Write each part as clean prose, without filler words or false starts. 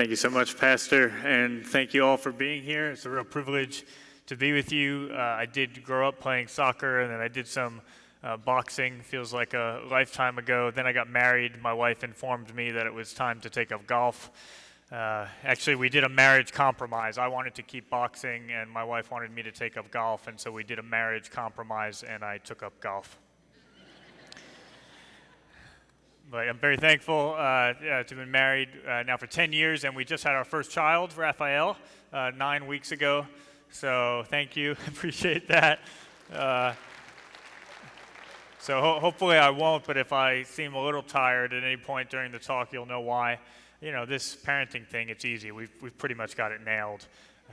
Thank you so much, Pastor, and thank you all for being here. It's a real privilege to be with you. I did grow up playing soccer, and then I did some boxing. Feels like a lifetime ago. Then I got married. My wife informed me that it was time to take up golf. Actually, we did a marriage compromise. I wanted to keep boxing, and my wife wanted me to take up golf, and so we did a marriage compromise, and I took up golf. But I'm very thankful to have been married now for 10 years, and we just had our first child, Raphael, 9 weeks ago. So thank you, appreciate that. So hopefully I won't, but if I seem a little tired at any point during the talk, you'll know why. You know, this parenting thing, it's easy. We've pretty much got it nailed.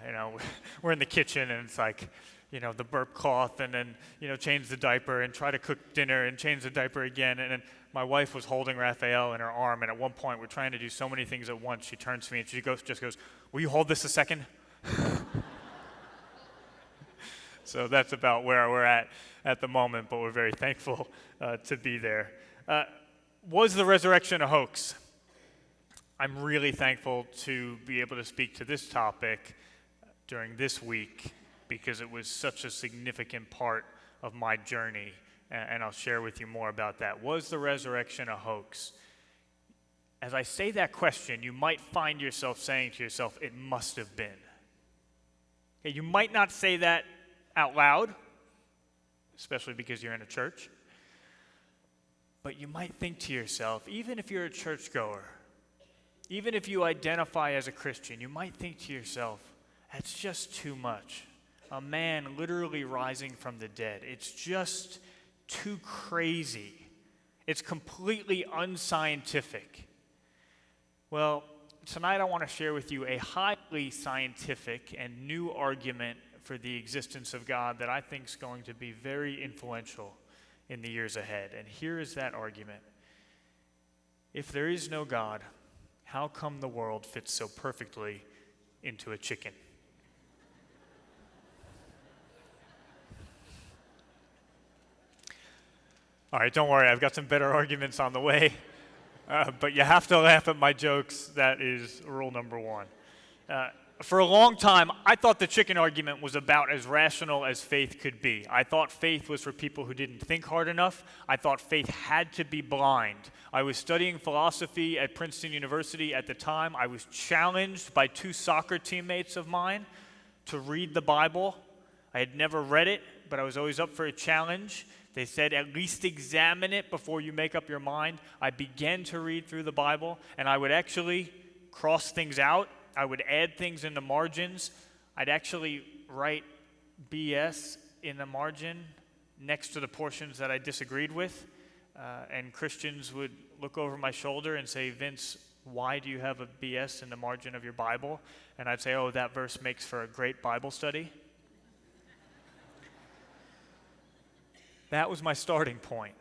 You know, we're in the kitchen, and it's like, you know, the burp cloth, and then, you know, change the diaper, and try to cook dinner, and change the diaper again, and then my wife was holding Raphael in her arm, and at one point, we're trying to do so many things at once, she turns to me, and she just goes, "Will you hold this a second?" So that's about where we're at the moment, but we're very thankful to be there. Was the resurrection a hoax? I'm really thankful to be able to speak to this topic during this week because it was such a significant part of my journey, and I'll share with you more about that. Was the resurrection a hoax? As I say that question, you might find yourself saying to yourself, it must have been. Okay, you might not say that out loud, especially because you're in a church, but you might think to yourself, even if you're a churchgoer, even if you identify as a Christian, you might think to yourself, that's just too much. A man literally rising from the dead. It's just too crazy. It's completely unscientific. Well, tonight I want to share with you a highly scientific and new argument for the existence of God that I think is going to be very influential in the years ahead. And here is that argument. If there is no God, how come the world fits so perfectly into a chicken? All right, don't worry, I've got some better arguments on the way, but you have to laugh at my jokes. That is rule number one. For a long time, I thought the chicken argument was about as rational as faith could be. I thought faith was for people who didn't think hard enough. I thought faith had to be blind. I was studying philosophy at Princeton University at the time. I was challenged by two soccer teammates of mine to read the Bible. I had never read it, but I was always up for a challenge. They said, at least examine it before you make up your mind. I began to read through the Bible, and I would actually cross things out. I would add things in the margins. I'd actually write BS in the margin next to the portions that I disagreed with. And Christians would look over my shoulder and say, "Vince, why do you have a BS in the margin of your Bible?" And I'd say, "Oh, that verse makes for a great Bible study." That was my starting point.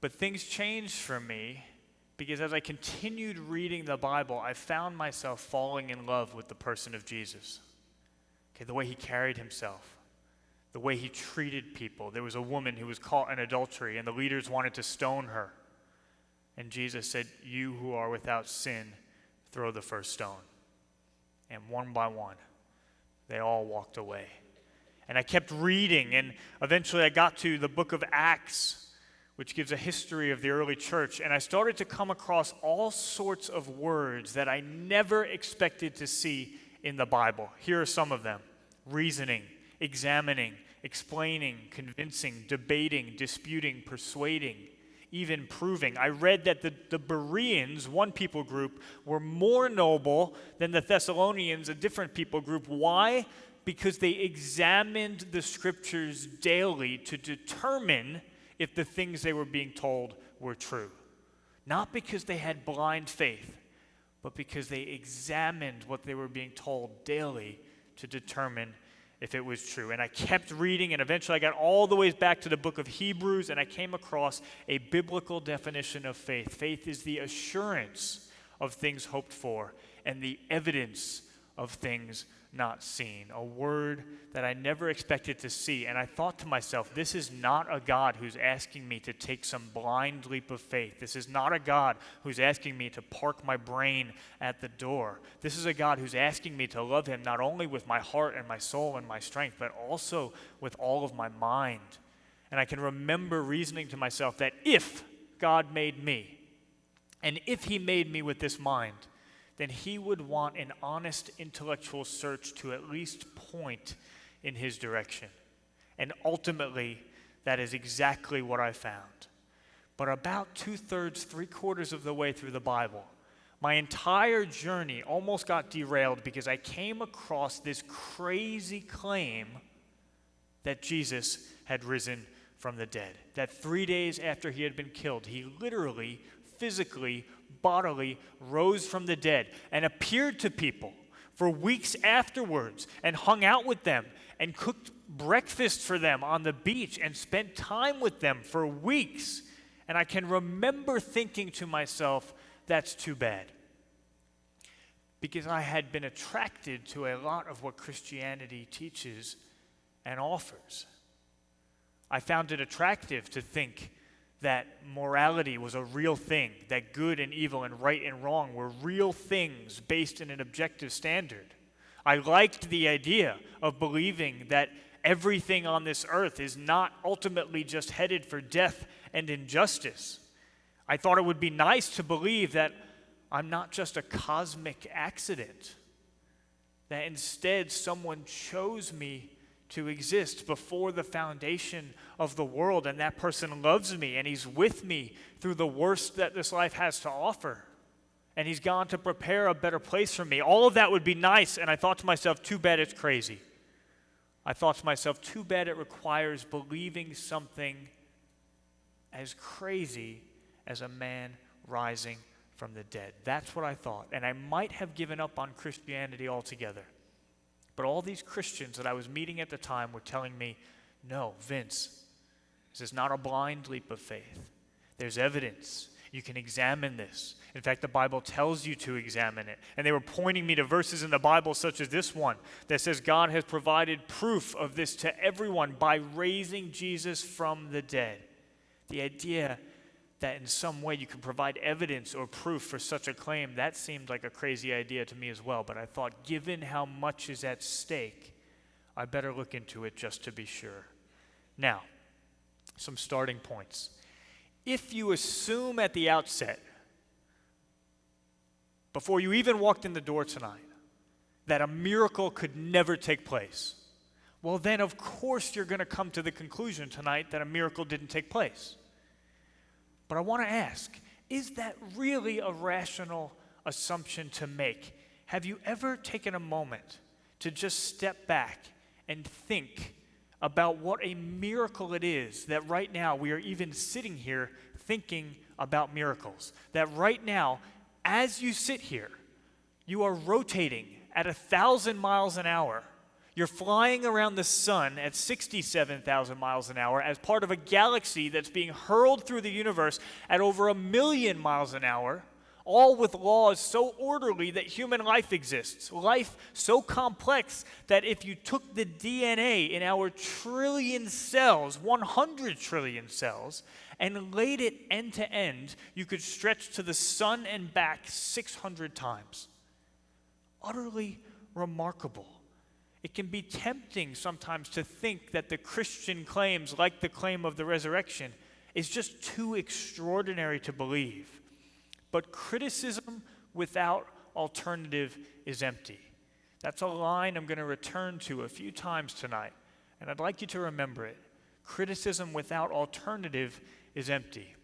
But things changed for me because as I continued reading the Bible, I found myself falling in love with the person of Jesus. Okay, the way he carried himself, the way he treated people. There was a woman who was caught in adultery, and the leaders wanted to stone her. And Jesus said, "You who are without sin, throw the first stone." And one by one, they all walked away. And I kept reading, and eventually I got to the book of Acts, which gives a history of the early church, and I started to come across all sorts of words that I never expected to see in the Bible. Here are some of them: reasoning, examining, explaining, convincing, debating, disputing, persuading, even proving. I read that the Bereans, one people group, were more noble than the Thessalonians, a different people group. Why? Because they examined the scriptures daily to determine if the things they were being told were true. Not because they had blind faith, but because they examined what they were being told daily to determine if it was true. And I kept reading, and eventually I got all the way back to the book of Hebrews, and I came across a biblical definition of faith. Faith is the assurance of things hoped for and the evidence of things not seen, a word that I never expected to see. And I thought to myself, this is not a God who's asking me to take some blind leap of faith. This is not a God who's asking me to park my brain at the door. This is a God who's asking me to love him not only with my heart and my soul and my strength, but also with all of my mind. And I can remember reasoning to myself that if God made me, and if he made me with this mind, then he would want an honest intellectual search to at least point in his direction. And ultimately, that is exactly what I found. But about 2/3, 3/4 of the way through the Bible, my entire journey almost got derailed because I came across this crazy claim that Jesus had risen from the dead. That 3 days after he had been killed, he literally, physically, bodily rose from the dead and appeared to people for weeks afterwards and hung out with them and cooked breakfast for them on the beach and spent time with them for weeks. And I can remember thinking to myself, that's too bad. Because I had been attracted to a lot of what Christianity teaches and offers. I found it attractive to think that morality was a real thing, that good and evil and right and wrong were real things based in an objective standard. I liked the idea of believing that everything on this earth is not ultimately just headed for death and injustice. I thought it would be nice to believe that I'm not just a cosmic accident, that instead someone chose me to exist before the foundation of the world, and that person loves me, and he's with me through the worst that this life has to offer, and he's gone to prepare a better place for me. All of that would be nice, and I thought to myself, too bad it's crazy. I thought to myself, too bad it requires believing something as crazy as a man rising from the dead. That's what I thought, and I might have given up on Christianity altogether. But all these Christians that I was meeting at the time were telling me, no, Vince, this is not a blind leap of faith. There's evidence. You can examine this. In fact, the Bible tells you to examine it. And they were pointing me to verses in the Bible such as this one that says God has provided proof of this to everyone by raising Jesus from the dead. The idea that in some way you can provide evidence or proof for such a claim, that seemed like a crazy idea to me as well. But I thought, given how much is at stake, I better look into it just to be sure. Now, some starting points. If you assume at the outset, before you even walked in the door tonight, that a miracle could never take place, well then of course you're going to come to the conclusion tonight that a miracle didn't take place. But I want to ask, is that really a rational assumption to make? Have you ever taken a moment to just step back and think about what a miracle it is that right now we are even sitting here thinking about miracles? That right now, as you sit here, you are rotating at 1,000 miles an hour. You're flying around the sun at 67,000 miles an hour as part of a galaxy that's being hurled through the universe at over 1,000,000 miles an hour, all with laws so orderly that human life exists. Life so complex that if you took the DNA in our trillion cells, 100 trillion cells, and laid it end to end, you could stretch to the sun and back 600 times. Utterly remarkable. It can be tempting sometimes to think that the Christian claims, like the claim of the resurrection, is just too extraordinary to believe. But criticism without alternative is empty. That's a line I'm going to return to a few times tonight, and I'd like you to remember it. Criticism without alternative is empty.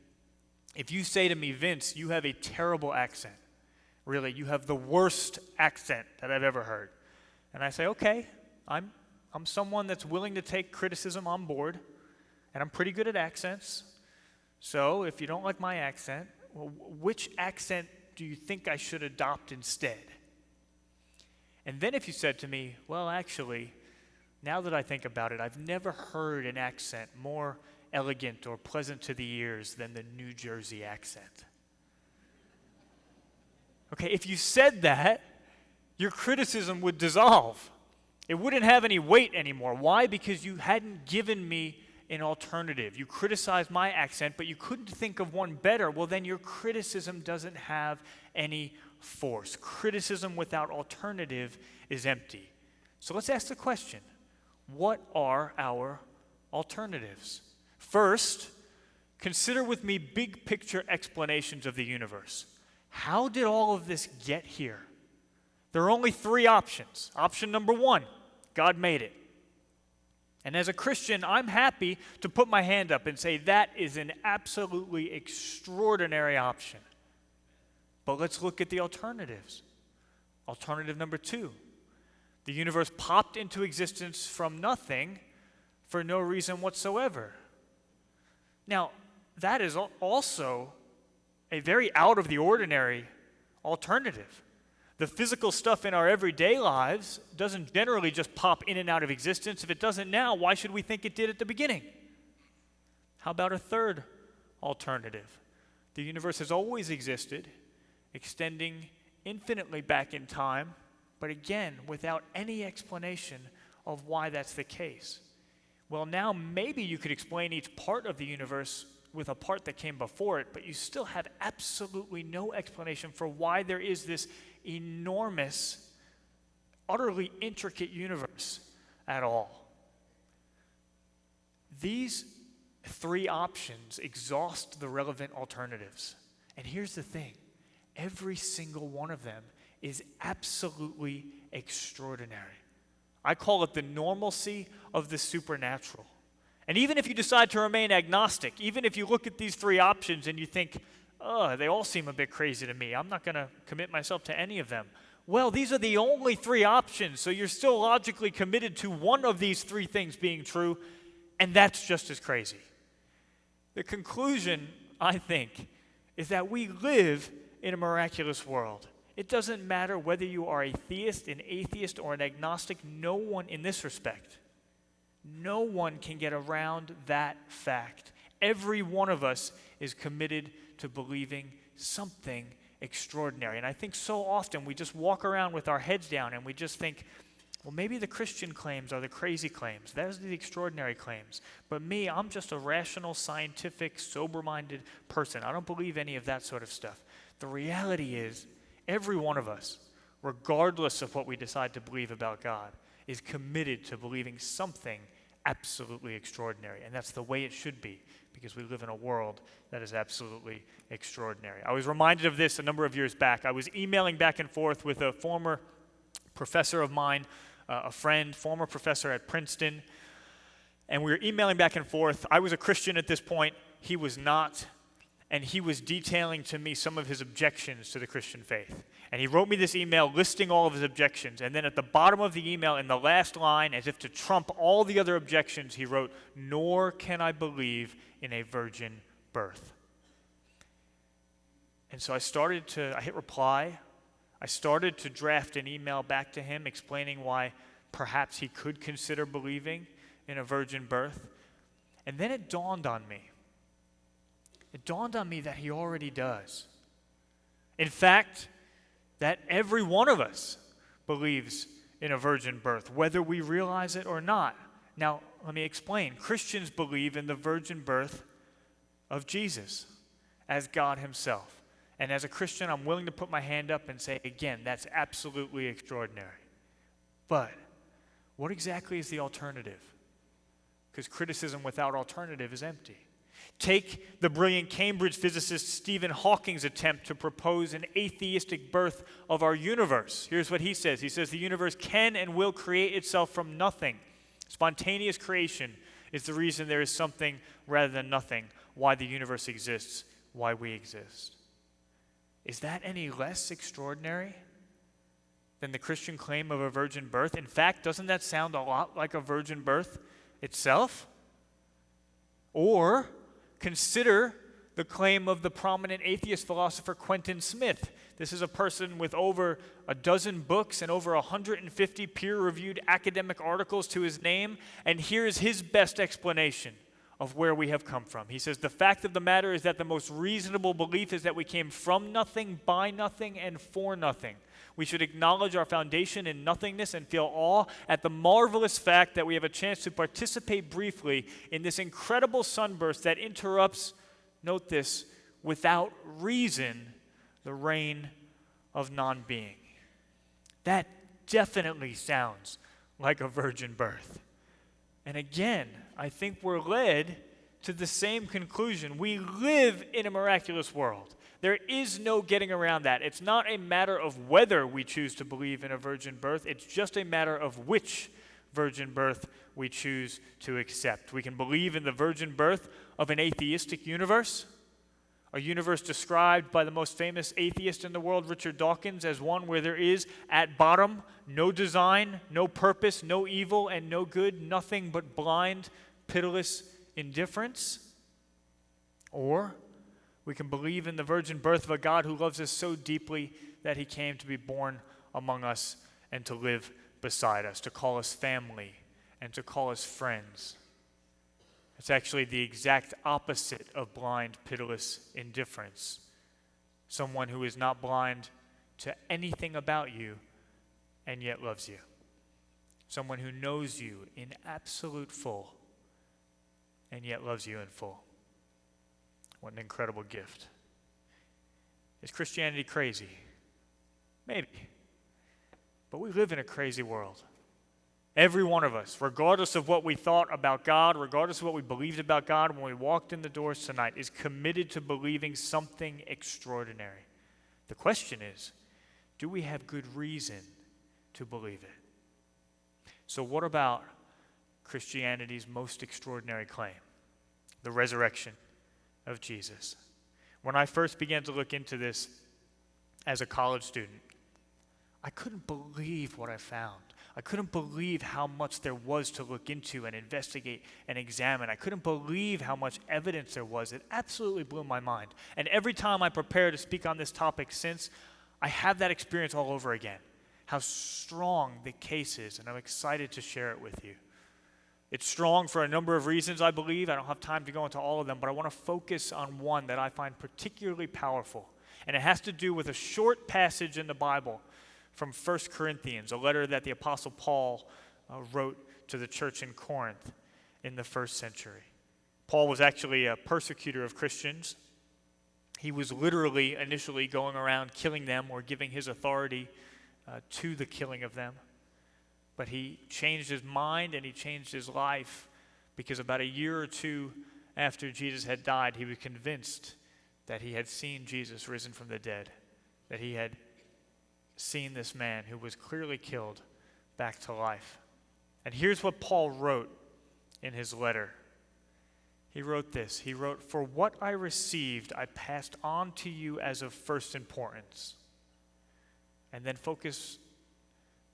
If you say to me, Vince, you have a terrible accent. Really, you have the worst accent that I've ever heard. And I say, okay, I'm someone that's willing to take criticism on board, and I'm pretty good at accents. So if you don't like my accent, well, which accent do you think I should adopt instead? And then if you said to me, well, actually, now that I think about it, I've never heard an accent more elegant or pleasant to the ears than the New Jersey accent. Okay, if you said that, your criticism would dissolve. It wouldn't have any weight anymore. Why? Because you hadn't given me an alternative. You criticized my accent, but you couldn't think of one better. Well, then your criticism doesn't have any force. Criticism without alternative is empty. So let's ask the question, what are our alternatives? First, consider with me big picture explanations of the universe. How did all of this get here? There are only three options. Option number one, God made it. And as a Christian, I'm happy to put my hand up and say that is an absolutely extraordinary option. But let's look at the alternatives. Alternative number two, the universe popped into existence from nothing for no reason whatsoever. Now, that is also a very out of the ordinary alternative. The physical stuff in our everyday lives doesn't generally just pop in and out of existence. If it doesn't now, why should we think it did at the beginning? How about a third alternative? The universe has always existed, extending infinitely back in time, but again, without any explanation of why that's the case. Well, now maybe you could explain each part of the universe with a part that came before it, but you still have absolutely no explanation for why there is this enormous, utterly intricate universe at all. These three options exhaust the relevant alternatives. And here's the thing, every single one of them is absolutely extraordinary. I call it the normalcy of the supernatural. And even if you decide to remain agnostic, even if you look at these three options and you think, oh, they all seem a bit crazy to me, I'm not going to commit myself to any of them. Well, these are the only three options, so you're still logically committed to one of these three things being true, and that's just as crazy. The conclusion, I think, is that we live in a miraculous world. It doesn't matter whether you are a theist, an atheist, or an agnostic, no one in this respect. No one can get around that fact. Every one of us is committed to believing something extraordinary. And I think so often we just walk around with our heads down and we just think, well, maybe the Christian claims are the crazy claims. Those are the extraordinary claims. But me, I'm just a rational, scientific, sober-minded person. I don't believe any of that sort of stuff. The reality is, every one of us, regardless of what we decide to believe about God, is committed to believing something absolutely extraordinary. And that's the way it should be, because we live in a world that is absolutely extraordinary. I was reminded of this a number of years back. I was emailing back and forth with a former professor of mine, a friend, former professor at Princeton, and we were emailing back and forth. I was a Christian at this point. He was not. And he was detailing to me some of his objections to the Christian faith. And he wrote me this email listing all of his objections. And then at the bottom of the email, in the last line, as if to trump all the other objections, he wrote, "Nor can I believe in a virgin birth." And so I hit reply. I started to draft an email back to him explaining why perhaps he could consider believing in a virgin birth. And then it dawned on me. It dawned on me that he already does. In fact, that every one of us believes in a virgin birth, whether we realize it or not. Now, let me explain. Christians believe in the virgin birth of Jesus as God himself. And as a Christian, I'm willing to put my hand up and say, again, that's absolutely extraordinary. But what exactly is the alternative? Because criticism without alternative is empty. Take the brilliant Cambridge physicist Stephen Hawking's attempt to propose an atheistic birth of our universe. Here's what he says. He says the universe can and will create itself from nothing. Spontaneous creation is the reason there is something rather than nothing, why the universe exists, why we exist. Is that any less extraordinary than the Christian claim of a virgin birth? In fact, doesn't that sound a lot like a virgin birth itself? Or consider the claim of the prominent atheist philosopher Quentin Smith. This is a person with over a dozen books and over 150 peer-reviewed academic articles to his name, and here's his best explanation of where we have come from. He says, the fact of the matter is that the most reasonable belief is that we came from nothing, by nothing, and for nothing. We should acknowledge our foundation in nothingness and feel awe at the marvelous fact that we have a chance to participate briefly in this incredible sunburst that interrupts, note this, without reason, the reign of non-being. That definitely sounds like a virgin birth. And again, I think we're led to the same conclusion. We live in a miraculous world. There is no getting around that. It's not a matter of whether we choose to believe in a virgin birth. It's just a matter of which virgin birth we choose to accept. We can believe in the virgin birth of an atheistic universe, a universe described by the most famous atheist in the world, Richard Dawkins, as one where there is, at bottom, no design, no purpose, no evil, and no good, nothing but blind, pitiless indifference. Or we can believe in the virgin birth of a God who loves us so deeply that he came to be born among us and to live beside us, to call us family and to call us friends. It's actually the exact opposite of blind, pitiless indifference. Someone who is not blind to anything about you and yet loves you. Someone who knows you in absolute full and yet loves you in full. What an incredible gift. Is Christianity crazy? Maybe. But we live in a crazy world. Every one of us, regardless of what we thought about God, regardless of what we believed about God when we walked in the doors tonight, is committed to believing something extraordinary. The question is, do we have good reason to believe it? So what about Christianity's most extraordinary claim? The resurrection of Jesus. When I first began to look into this as a college student, I couldn't believe what I found. I couldn't believe how much there was to look into and investigate and examine. I couldn't believe how much evidence there was. It absolutely blew my mind. And every time I prepare to speak on this topic since, I have that experience all over again. How strong the case is, and I'm excited to share it with you. It's strong for a number of reasons, I believe. I don't have time to go into all of them, but I want to focus on one that I find particularly powerful. And it has to do with a short passage in the Bible from 1 Corinthians, a letter that the Apostle Paul wrote to the church in Corinth in the first century. Paul was actually a persecutor of Christians. He was literally initially going around killing them or giving his authority to the killing of them. But he changed his mind and he changed his life because about a year or two after Jesus had died, he was convinced that he had seen Jesus risen from the dead, that he had seen this man who was clearly killed back to life. And here's what Paul wrote in his letter. He wrote this. He wrote, "For what I received, I passed on to you as of first importance." And then focus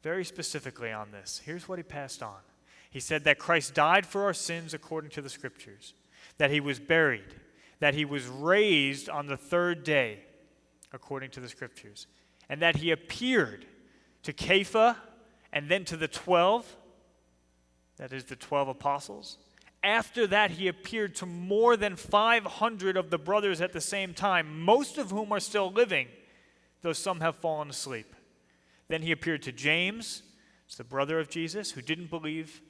very specifically on this. Here's what he passed on. He said that Christ died for our sins according to the Scriptures, that he was buried, that he was raised on the third day according to the Scriptures, and that he appeared to Kepha and then to the 12, that is the 12 apostles. After that, he appeared to more than 500 of the brothers at the same time, most of whom are still living, though some have fallen asleep. Then he appeared to James, it's the brother of Jesus, who didn't believe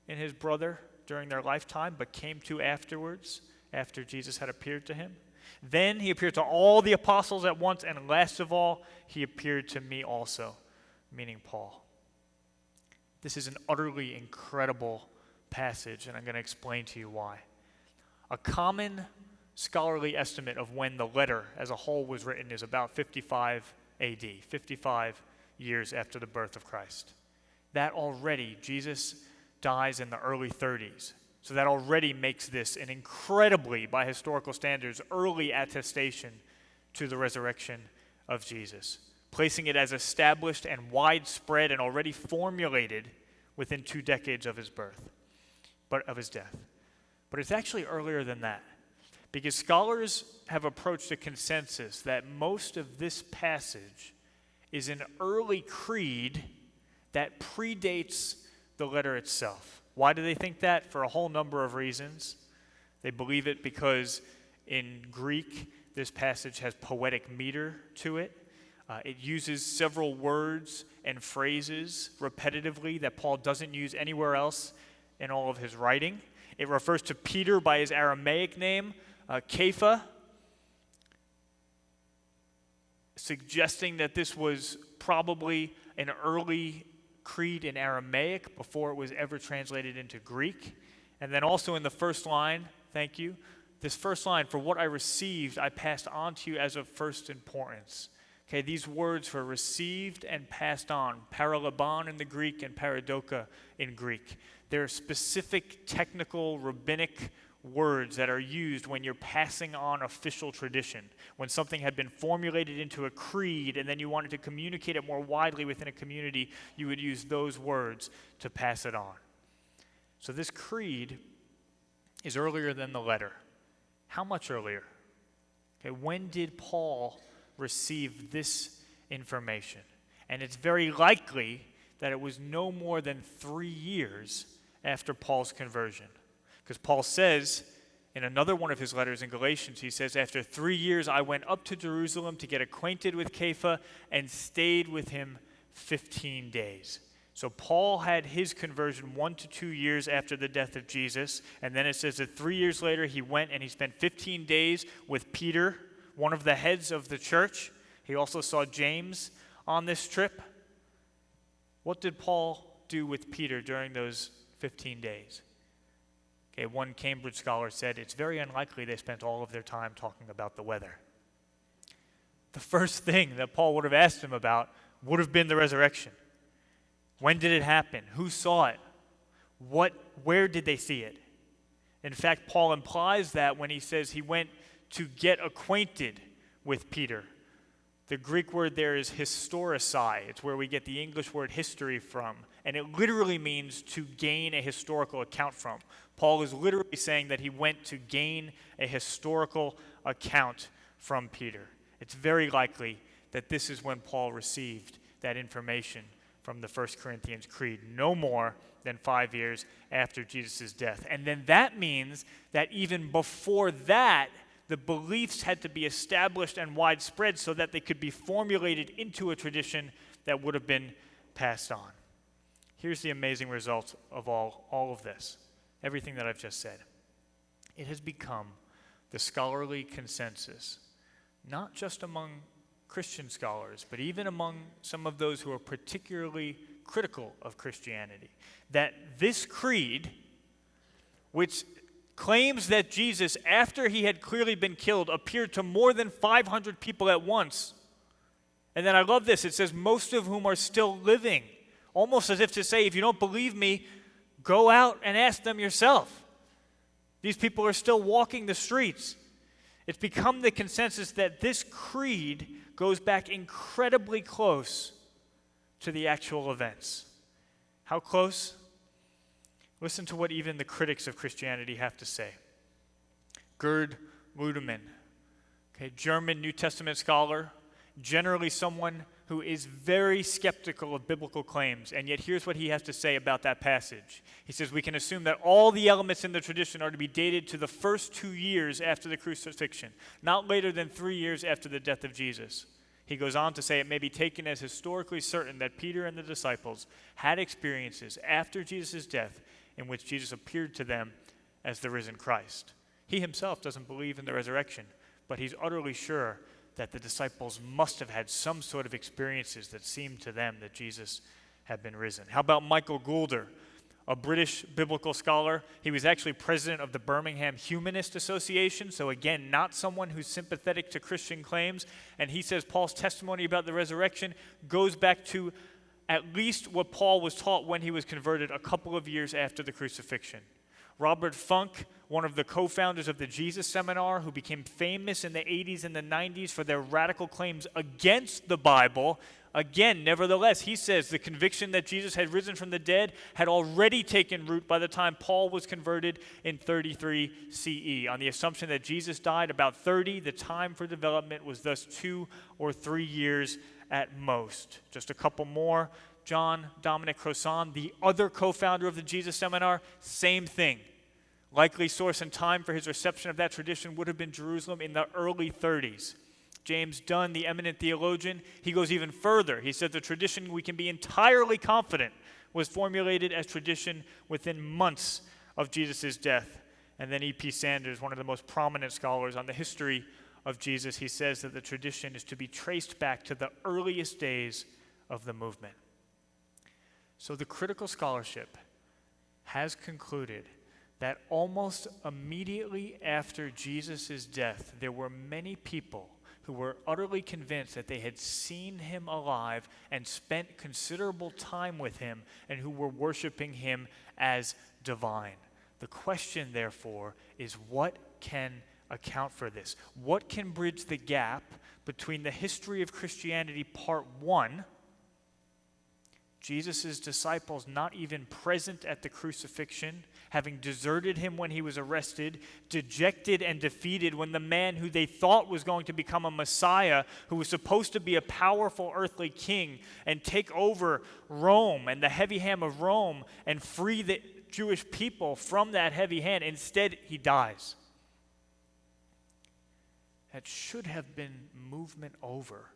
in his brother during their lifetime, but came to afterwards, after Jesus had appeared to him. Then he appeared to all the apostles at once, and last of all, he appeared to me also, meaning Paul. This is an utterly incredible passage, and I'm going to explain to you why. A common scholarly estimate of when the letter as a whole was written is about 55 AD, 55 years after the birth of Christ. That already, Jesus dies in the early 30s. So that already makes this an incredibly, by historical standards, early attestation to the resurrection of Jesus, placing it as established and widespread and already formulated within 2 decades of his birth, but of his death. But it's actually earlier than that, because scholars have approached a consensus that most of this passage is an early creed that predates the letter itself. Why do they think that? For a whole number of reasons. They believe it because in Greek, this passage has poetic meter to it. It uses several words and phrases repetitively that Paul doesn't use anywhere else in all of his writing. It refers to Peter by his Aramaic name, Kepha, suggesting that this was probably an early creed in Aramaic before it was ever translated into Greek. And then also in the first line, thank you, this first line, for what I received, I passed on to you as of first importance. Okay, these words for received and passed on, paralabon in the Greek and paradoka in Greek. They're specific technical rabbinic words that are used when you're passing on official tradition. When something had been formulated into a creed and then you wanted to communicate it more widely within a community, you would use those words to pass it on. So this creed is earlier than the letter. How much earlier? Okay, when did Paul receive this information? And it's very likely that it was no more than 3 years after Paul's conversion. Because Paul says in another one of his letters in Galatians, he says, after 3 years I went up to Jerusalem to get acquainted with Kepha and stayed with him 15 days. So Paul had his conversion 1 to 2 years after the death of Jesus. And then it says that 3 years later he went and he spent 15 days with Peter, one of the heads of the church. He also saw James on this trip. What did Paul do with Peter during those 15 days? Okay, one Cambridge scholar said it's very unlikely they spent all of their time talking about the weather. The first thing that Paul would have asked him about would have been the resurrection. When did it happen? Who saw it? Where did they see it? In fact, Paul implies that when he says he went to get acquainted with Peter. The Greek word there is historicai. It's where we get the English word history from. And it literally means to gain a historical account from. Paul is literally saying that he went to gain a historical account from Peter. It's very likely that this is when Paul received that information from the 1 Corinthians Creed, no more than 5 years after Jesus' death. And then that means that even before that, the beliefs had to be established and widespread so that they could be formulated into a tradition that would have been passed on. Here's the amazing result of all of this, everything that I've just said. It has become the scholarly consensus, not just among Christian scholars, but even among some of those who are particularly critical of Christianity, that this creed, which claims that Jesus, after he had clearly been killed, appeared to more than 500 people at once. And then I love this. It says, most of whom are still living. Almost as if to say, if you don't believe me, go out and ask them yourself. These people are still walking the streets. It's become the consensus that this creed goes back incredibly close to the actual events. How close? Listen to what even the critics of Christianity have to say. Gerd Ludemann, German New Testament scholar, generally someone who is very skeptical of biblical claims, and yet here's what he has to say about that passage. He says, we can assume that all the elements in the tradition are to be dated to the first 2 years after the crucifixion, not later than 3 years after the death of Jesus. He goes on to say it may be taken as historically certain that Peter and the disciples had experiences after Jesus' death in which Jesus appeared to them as the risen Christ. He himself doesn't believe in the resurrection, but he's utterly sure that the disciples must have had some sort of experiences that seemed to them that Jesus had been risen. How about Michael Goulder, a British biblical scholar? He was actually president of the Birmingham Humanist Association, so again, not someone who's sympathetic to Christian claims, and he says Paul's testimony about the resurrection goes back to at least what Paul was taught when he was converted a couple of years after the crucifixion. Robert Funk, one of the co-founders of the Jesus Seminar, who became famous in the 80s and the 90s for their radical claims against the Bible, again, nevertheless, he says the conviction that Jesus had risen from the dead had already taken root by the time Paul was converted in 33 CE. On the assumption that Jesus died about 30, the time for development was thus 2 or 3 years at most. Just a couple more. John Dominic Colson, the other co-founder of the Jesus Seminar, same thing. Likely source and time for his reception of that tradition would have been Jerusalem in the early 30s. James Dunn, the eminent theologian, he goes even further. He said the tradition, we can be entirely confident, was formulated as tradition within months of Jesus' death. And then E.P. Sanders, one of the most prominent scholars on the history of Jesus, he says that the tradition is to be traced back to the earliest days of the movement. So the critical scholarship has concluded that almost immediately after Jesus' death, there were many people who were utterly convinced that they had seen him alive and spent considerable time with him, and who were worshiping him as divine. The question, therefore, is what can account for this? What can bridge the gap between the history of Christianity, part 1, Jesus' disciples not even present at the crucifixion, having deserted him when he was arrested, dejected and defeated when the man who they thought was going to become a Messiah, who was supposed to be a powerful earthly king and take over Rome and the heavy hand of Rome and free the Jewish people from that heavy hand, instead he dies. That should have been movement over.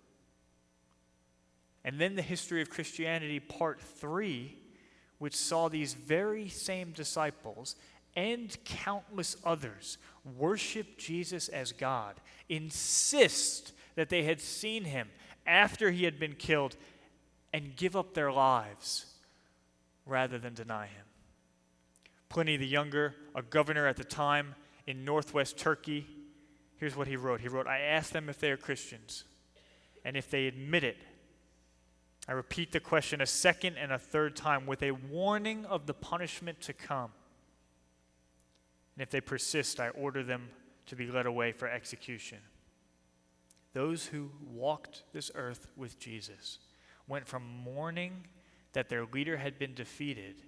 And then the history of Christianity, part 3, which saw these very same disciples and countless others worship Jesus as God, insist that they had seen him after he had been killed, and give up their lives rather than deny him. Pliny the Younger, a governor at the time in northwest Turkey, here's what he wrote. He wrote, "I ask them if they are Christians, and if they admit it, I repeat the question a second and a third time with a warning of the punishment to come. And if they persist, I order them to be led away for execution." Those who walked this earth with Jesus went from mourning that their leader had been defeated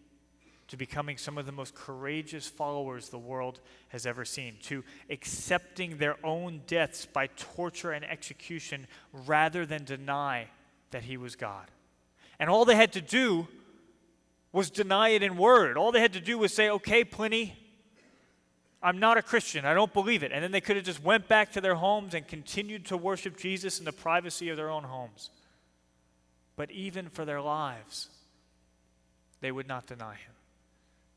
to becoming some of the most courageous followers the world has ever seen, to accepting their own deaths by torture and execution rather than deny that he was God. And all they had to do was deny it in word. All they had to do was say, "Okay, Pliny, I'm not a Christian. I don't believe it." And then they could have just went back to their homes and continued to worship Jesus in the privacy of their own homes. But even for their lives, they would not deny him.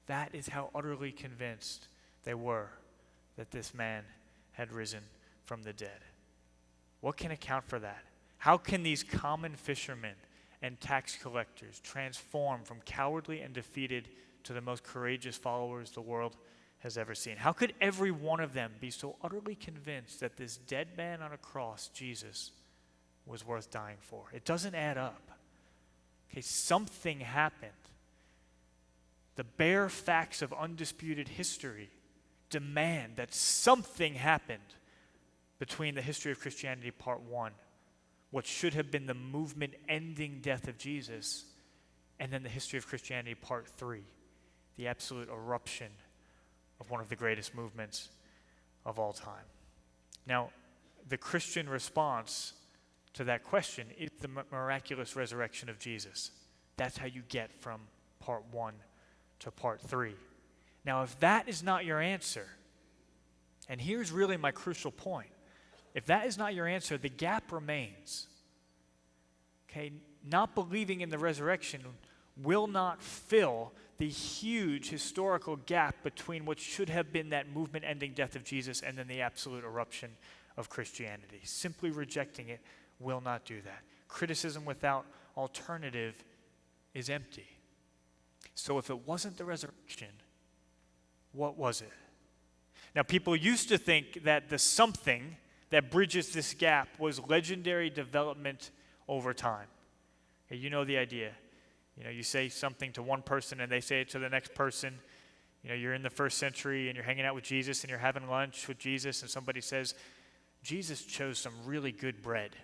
That is how utterly convinced they were that this man had risen from the dead. What can account for that? How can these common fishermen and tax collectors transform from cowardly and defeated to the most courageous followers the world has ever seen? How could every one of them be so utterly convinced that this dead man on a cross, Jesus, was worth dying for? It doesn't add up. Okay, something happened. The bare facts of undisputed history demand that something happened between the history of Christianity, part 1, what should have been the movement-ending death of Jesus, and then the history of Christianity, part 3, the absolute eruption of one of the greatest movements of all time. Now, the Christian response to that question is the miraculous resurrection of Jesus. That's how you get from part 1 to part 3. Now, if that is not your answer, and here's really my crucial point, if that is not your answer, the gap remains. Okay, not believing in the resurrection will not fill the huge historical gap between what should have been that movement-ending death of Jesus and then the absolute eruption of Christianity. Simply rejecting it will not do that. Criticism without alternative is empty. So if it wasn't the resurrection, what was it? Now, people used to think that the something that bridges this gap was legendary development over time. Okay, you know the idea. You say something to one person and they say it to the next person. You're in the first century and you're hanging out with Jesus and you're having lunch with Jesus and somebody says, "Jesus chose some really good bread."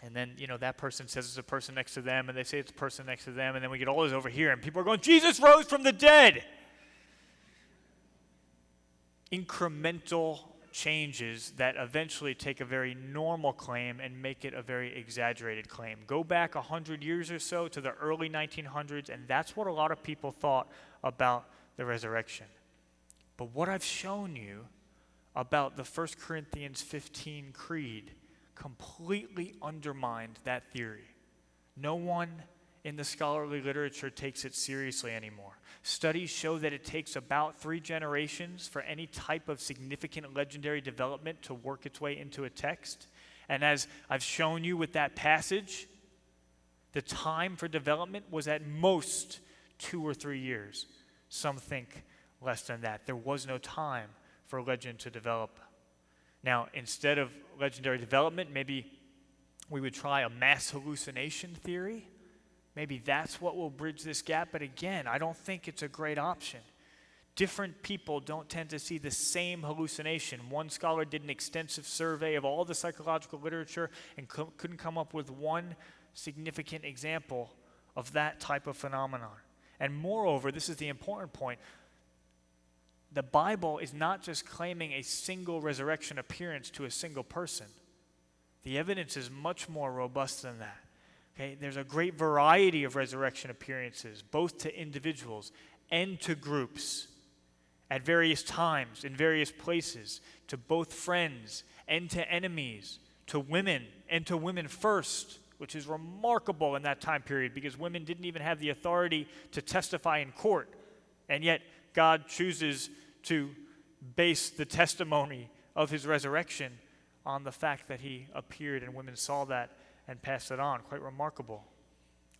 And then, that person says it's a person next to them and they say it's a person next to them, and then we get all this over here and people are going, "Jesus rose from the dead." Incremental changes that eventually take a very normal claim and make it a very exaggerated claim. Go back 100 years or so to the early 1900s, and that's what a lot of people thought about the resurrection. But what I've shown you about the 1 Corinthians 15 creed completely undermined that theory. No one in the scholarly literature takes it seriously anymore. Studies show that it takes about 3 generations for any type of significant legendary development to work its way into a text. And as I've shown you with that passage, the time for development was at most 2 or 3 years. Some think less than that. There was no time for legend to develop. Now, instead of legendary development, maybe we would try a mass hallucination theory. Maybe that's what will bridge this gap. But again, I don't think it's a great option. Different people don't tend to see the same hallucination. One scholar did an extensive survey of all the psychological literature and couldn't come up with one significant example of that type of phenomenon. And moreover, this is the important point, the Bible is not just claiming a single resurrection appearance to a single person. The evidence is much more robust than that. Okay? There's a great variety of resurrection appearances, both to individuals and to groups, at various times, in various places, to both friends and to enemies, to women and to women first, which is remarkable in that time period because women didn't even have the authority to testify in court. And yet God chooses to base the testimony of his resurrection on the fact that he appeared and women saw that and passed it on. Quite remarkable.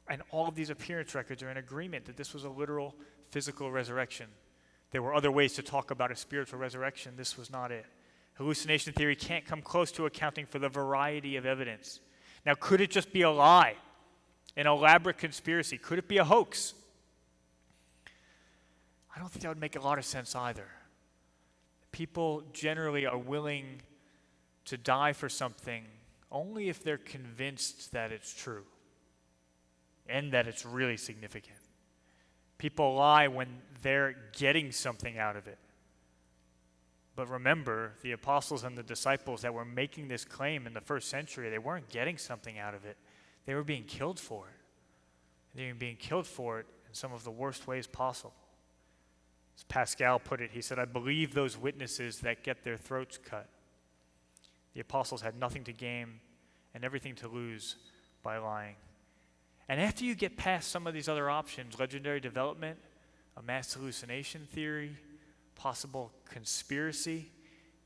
And all of these appearance records are in agreement that this was a literal physical resurrection. There were other ways to talk about a spiritual resurrection. This was not it. Hallucination theory can't come close to accounting for the variety of evidence. Now, could it just be a lie, an elaborate conspiracy? Could it be a hoax? I don't think that would make a lot of sense either. People generally are willing to die for something only if they're convinced that it's true and that it's really significant. People lie when they're getting something out of it. But remember, the apostles and the disciples that were making this claim in the first century, they weren't getting something out of it. They were being killed for it. They were being killed for it in some of the worst ways possible. As Pascal put it, he said, "I believe those witnesses that get their throats cut." The apostles had nothing to gain and everything to lose by lying. And after you get past some of these other options, legendary development, a mass hallucination theory, possible conspiracy,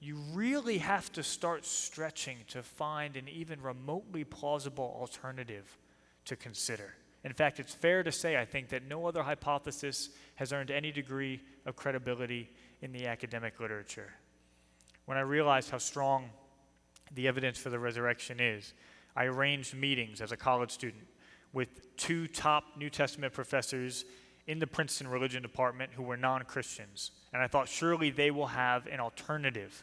you really have to start stretching to find an even remotely plausible alternative to consider. In fact, it's fair to say, I think, that no other hypothesis has earned any degree of credibility in the academic literature. When I realized how strong the evidence for the resurrection is, I arranged meetings as a college student with 2 top New Testament professors in the Princeton religion department who were non-Christians. And I thought, surely they will have an alternative.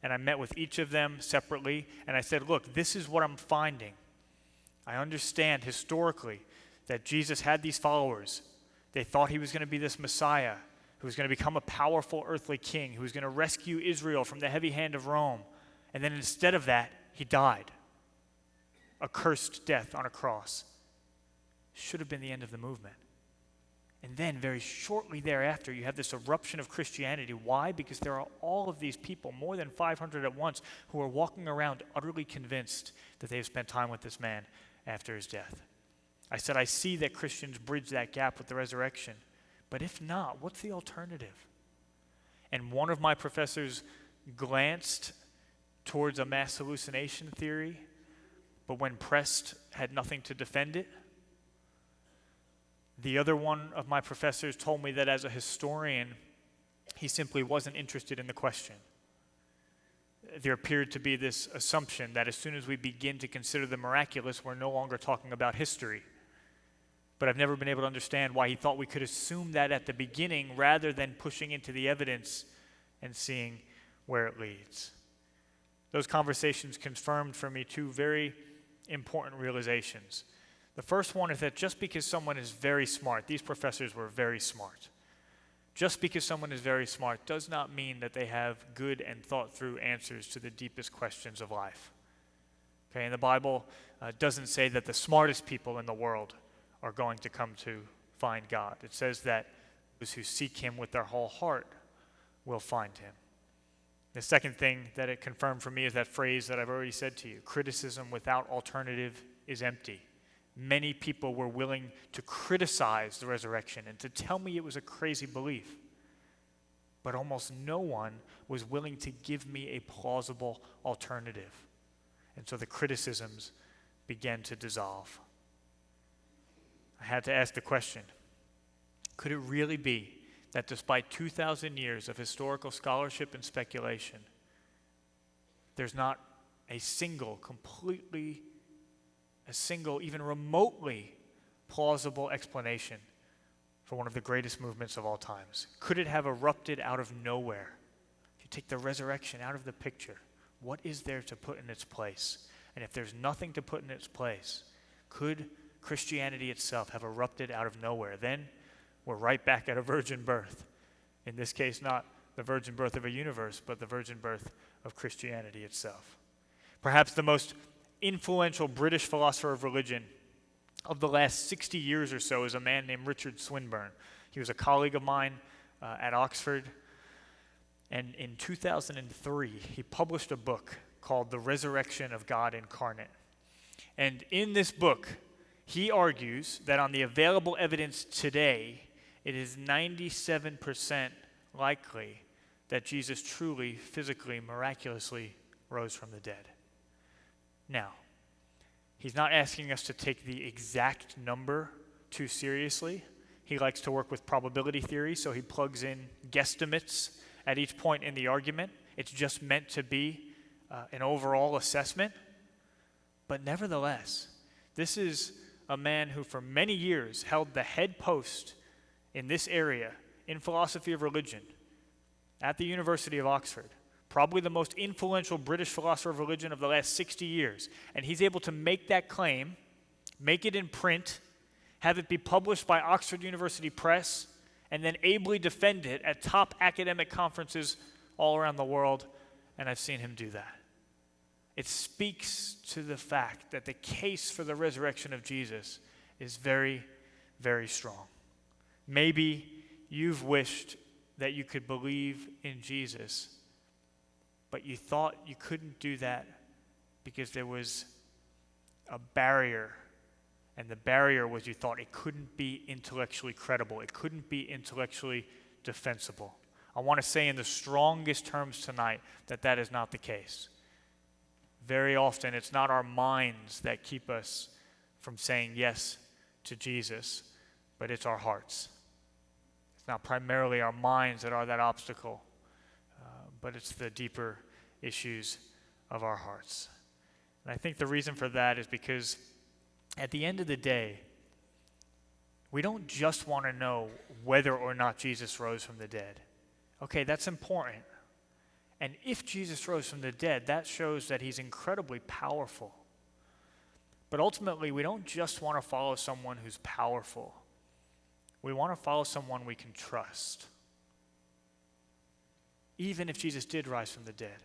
And I met with each of them separately, and I said, look, this is what I'm finding. I understand historically that Jesus had these followers. They thought he was going to be this Messiah who was going to become a powerful earthly king, who was going to rescue Israel from the heavy hand of Rome. And then instead of that, he died. A cursed death on a cross. Should have been the end of the movement. And then very shortly thereafter, you have this eruption of Christianity. Why? Because there are all of these people, more than 500 at once, who are walking around utterly convinced that they've spent time with this man after his death. I said, I see that Christians bridge that gap with the resurrection. But if not, what's the alternative? And one of my professors glanced towards a mass hallucination theory, but when pressed, had nothing to defend it. The other one of my professors told me that as a historian, he simply wasn't interested in the question. There appeared to be this assumption that as soon as we begin to consider the miraculous, we're no longer talking about history. But I've never been able to understand why he thought we could assume that at the beginning rather than pushing into the evidence and seeing where it leads. Those conversations confirmed for me 2 very important realizations. The first one is that just because someone is very smart, these professors were very smart. Just because someone is very smart does not mean that they have good and thought-through answers to the deepest questions of life. Okay, and the Bible doesn't say that the smartest people in the world are going to come to find God. It says that those who seek him with their whole heart will find him. The second thing that it confirmed for me is that phrase that I've already said to you. Criticism without alternative is empty. Many people were willing to criticize the resurrection and to tell me it was a crazy belief. But almost no one was willing to give me a plausible alternative. And so the criticisms began to dissolve. I had to ask the question, could it really be that despite 2,000 years of historical scholarship and speculation, there's not a single, even remotely plausible explanation for one of the greatest movements of all times? Could it have erupted out of nowhere? If you take the resurrection out of the picture, what is there to put in its place? And if there's nothing to put in its place, could Christianity itself have erupted out of nowhere? Then we're right back at a virgin birth. In this case, not the virgin birth of a universe, but the virgin birth of Christianity itself. Perhaps the most influential British philosopher of religion of the last 60 years or so is a man named Richard Swinburne. He was a colleague of mine at Oxford. And in 2003, he published a book called The Resurrection of God Incarnate. And in this book, he argues that on the available evidence today, it is 97% likely that Jesus truly, physically, miraculously rose from the dead. Now, he's not asking us to take the exact number too seriously. He likes to work with probability theory, so he plugs in guesstimates at each point in the argument. It's just meant to be an overall assessment. But nevertheless, this is a man who for many years held the head post in this area in philosophy of religion at the University of Oxford, probably the most influential British philosopher of religion of the last 60 years. And he's able to make that claim, make it in print, have it be published by Oxford University Press, and then ably defend it at top academic conferences all around the world. And I've seen him do that. It speaks to the fact that the case for the resurrection of Jesus is very, very strong. Maybe you've wished that you could believe in Jesus, but you thought you couldn't do that because there was a barrier, and the barrier was you thought it couldn't be intellectually credible. It couldn't be intellectually defensible. I want to say in the strongest terms tonight that that is not the case. Very often, it's not our minds that keep us from saying yes to Jesus, but it's our hearts. It's not primarily our minds that are that obstacle, but it's the deeper issues of our hearts. And I think the reason for that is because at the end of the day, we don't just want to know whether or not Jesus rose from the dead. Okay, that's important. And if Jesus rose from the dead, that shows that he's incredibly powerful. But ultimately, we don't just want to follow someone who's powerful. We want to follow someone we can trust. Even if Jesus did rise from the dead,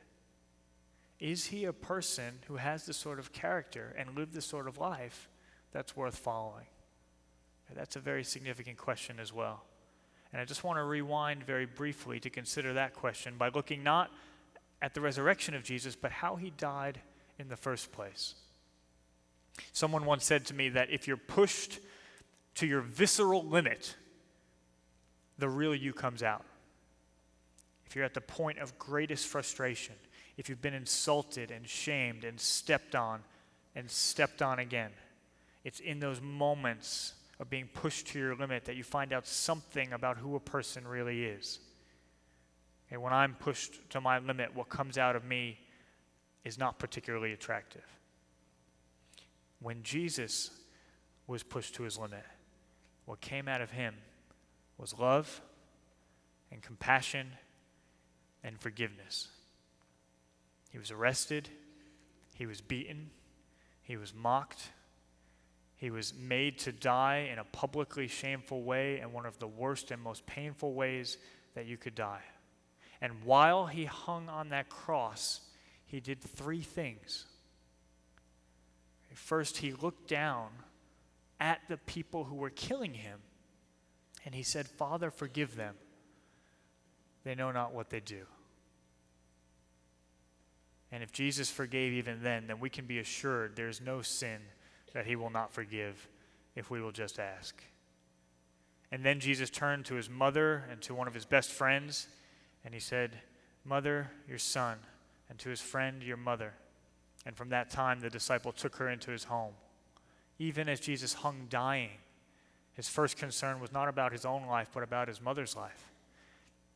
is he a person who has the sort of character and lived the sort of life that's worth following? That's a very significant question as well. And I just want to rewind very briefly to consider that question by looking not at the resurrection of Jesus, but how he died in the first place. Someone once said to me that if you're pushed to your visceral limit, the real you comes out. If you're at the point of greatest frustration, if you've been insulted and shamed and stepped on again, it's in those moments of being pushed to your limit that you find out something about who a person really is. And when I'm pushed to my limit, what comes out of me is not particularly attractive. When Jesus was pushed to his limit, what came out of him was love and compassion and forgiveness. He was arrested, he was beaten, he was mocked, he was made to die in a publicly shameful way and one of the worst and most painful ways that you could die. And while he hung on that cross, he did three things. First, he looked down at the people who were killing him, and he said, "Father, forgive them. they know not what they do. And if Jesus forgave even then we can be assured there's no sin that he will not forgive if we will just ask. And then Jesus turned to his mother and to one of his best friends, and he said, "Mother, your son," and to his friend, "your mother." And from that time, the disciple took her into his home. Even as Jesus hung dying, his first concern was not about his own life, but about his mother's life,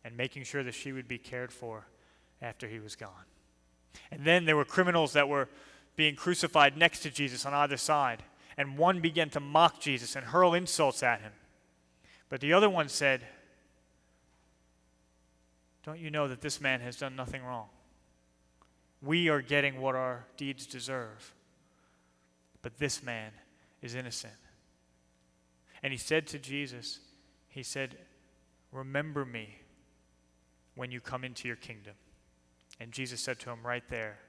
and making sure that she would be cared for after he was gone. And then there were criminals that were being crucified next to Jesus on either side, and one began to mock Jesus and hurl insults at him. But the other one said, "Don't you know that this man has done nothing wrong? We are getting what our deeds deserve, but this man is innocent." And he said to Jesus, he said, "Remember me when you come into your kingdom." And Jesus said to him right there,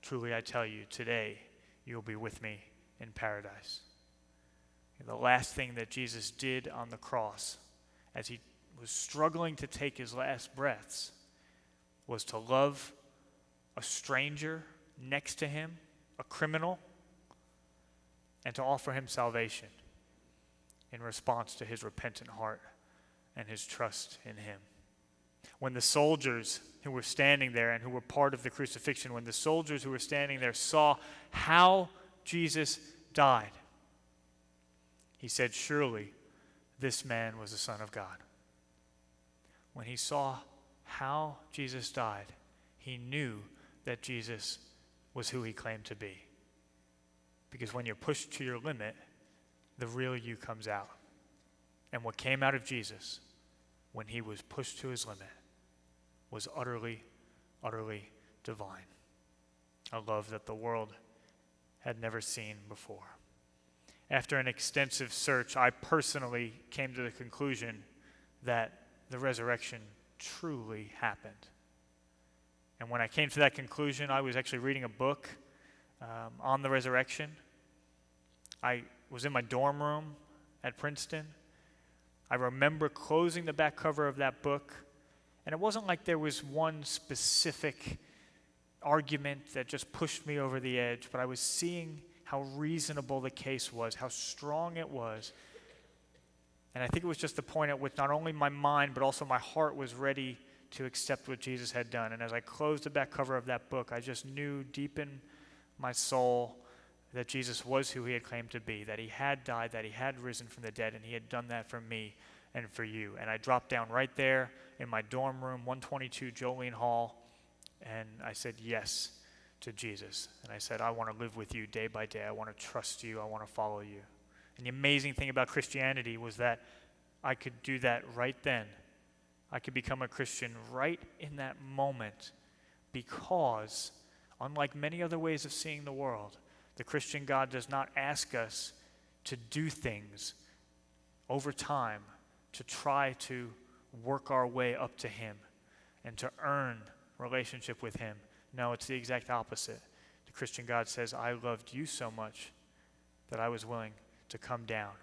"Truly I tell you, today you will be with me in paradise." The last thing that Jesus did on the cross, as he was struggling to take his last breaths, was to love a stranger next to him, a criminal, and to offer him salvation in response to his repentant heart and his trust in him. When the soldiers who were standing there and who were part of the crucifixion, when the soldiers who were standing there saw how Jesus died, he said, "Surely this man was the Son of God." When he saw how Jesus died, he knew that Jesus was who he claimed to be. Because when you're pushed to your limit, the real you comes out. And what came out of Jesus when he was pushed to his limit was utterly, utterly divine. A love that the world had never seen before. After an extensive search, I personally came to the conclusion that the resurrection truly happened. And when I came to that conclusion, I was actually reading a book on the resurrection. I was in my dorm room at Princeton. I remember closing the back cover of that book, and it wasn't like there was one specific argument that just pushed me over the edge, but I was seeing how reasonable the case was, how strong it was. And I think it was just the point at which not only my mind, but also my heart was ready to accept what Jesus had done. And as I closed the back cover of that book, I just knew deep in my soul that Jesus was who he had claimed to be, that he had died, that he had risen from the dead, and he had done that for me and for you. And I dropped down right there in my dorm room, 122 Jolene Hall, and I said yes to Jesus. And I said, "I want to live with you day by day. I want to trust you. I want to follow you." And the amazing thing about Christianity was that I could do that right then. I could become a Christian right in that moment because, unlike many other ways of seeing the world, the Christian God does not ask us to do things over time to try to work our way up to him and to earn relationship with him. No, it's the exact opposite. The Christian God says, "I loved you so much that I was willing to come down.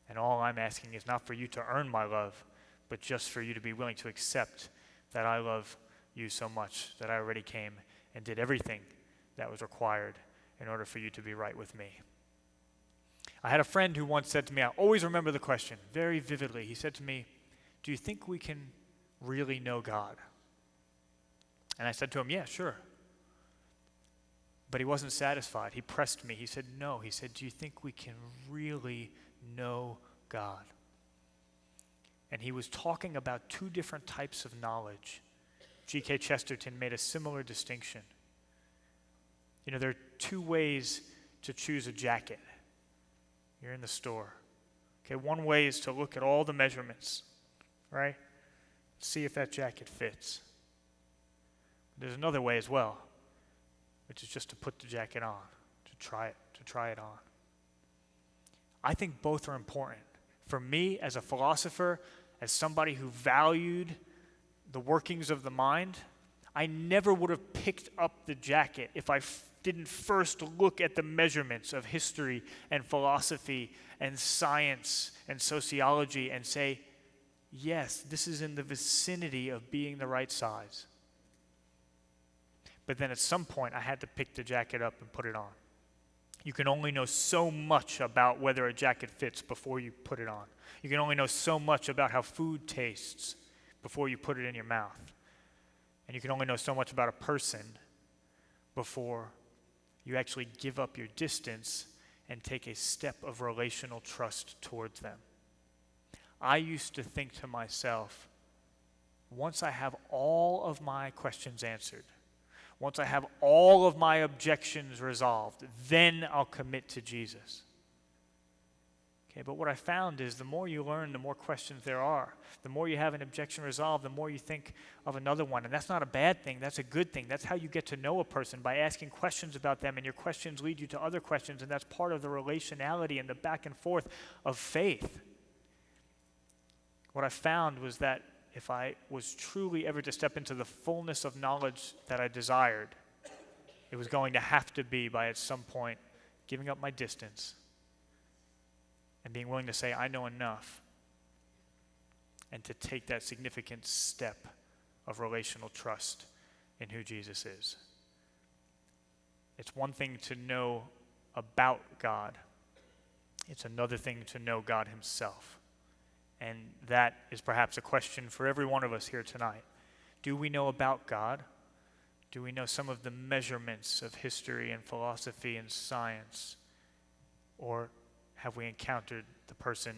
And all I'm asking is not for you to earn my love, but just for you to be willing to accept that I love you so much that I already came and did everything that was required in order for you to be right with me." I had a friend who once said to me, I always remember the question very vividly. He said to me, "Do you think we can really know God?" And I said to him, "Yeah, sure." But he wasn't satisfied. He pressed me. He said, "No." He said, "Do you think we can really know God?" And he was talking about two different types of knowledge. G.K. Chesterton made a similar distinction. You know, there are two ways to choose a jacket. You're in the store. Okay, one way is to look at all the measurements, right? See if that jacket fits. There's another way as well, which is just to put the jacket on, to try it on. I think both are important. For me, as a philosopher, as somebody who valued the workings of the mind, I never would have picked up the jacket if I didn't first look at the measurements of history and philosophy and science and sociology and say, yes, this is in the vicinity of being the right size. But then at some point, I had to pick the jacket up and put it on. You can only know so much about whether a jacket fits before you put it on. You can only know so much about how food tastes before you put it in your mouth. And you can only know so much about a person before you actually give up your distance and take a step of relational trust towards them. I used to think to myself, once I have all of my questions answered, once I have all of my objections resolved, then I'll commit to Jesus. Okay, but what I found is the more you learn, the more questions there are. The more you have an objection resolved, the more you think of another one. And that's not a bad thing, that's a good thing. That's how you get to know a person, by asking questions about them, and your questions lead you to other questions, and that's part of the relationality and the back and forth of faith. What I found was that if I was truly ever to step into the fullness of knowledge that I desired, it was going to have to be by at some point giving up my distance and being willing to say, I know enough, and to take that significant step of relational trust in who Jesus is. It's one thing to know about God. It's another thing to know God himself. And that is perhaps a question for every one of us here tonight. Do we know about God? Do we know some of the measurements of history and philosophy and science? Or have we encountered the person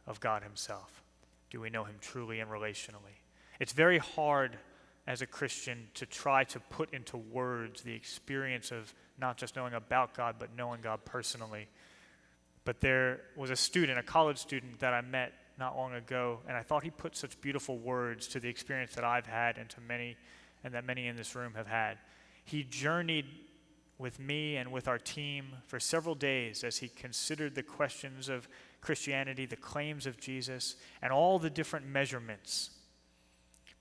of God himself? Do we know him truly and relationally? It's very hard as a Christian to try to put into words the experience of not just knowing about God, but knowing God personally. But there was a student, a college student that I met not long ago, and I thought he put such beautiful words to the experience that I've had and that many in this room have had. He journeyed with me and with our team for several days as he considered the questions of Christianity, the claims of Jesus, and all the different measurements.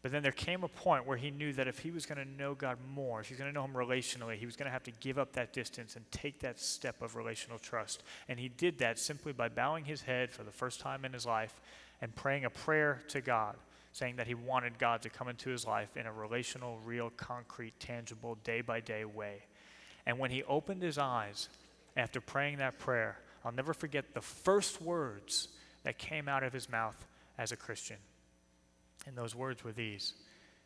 But then there came a point where he knew that if he was going to know God more, if he was going to know him relationally, he was going to have to give up that distance and take that step of relational trust. And he did that simply by bowing his head for the first time in his life and praying a prayer to God, saying that he wanted God to come into his life in a relational, real, concrete, tangible, day-by-day way. And when he opened his eyes after praying that prayer, I'll never forget the first words that came out of his mouth as a Christian. And those words were these.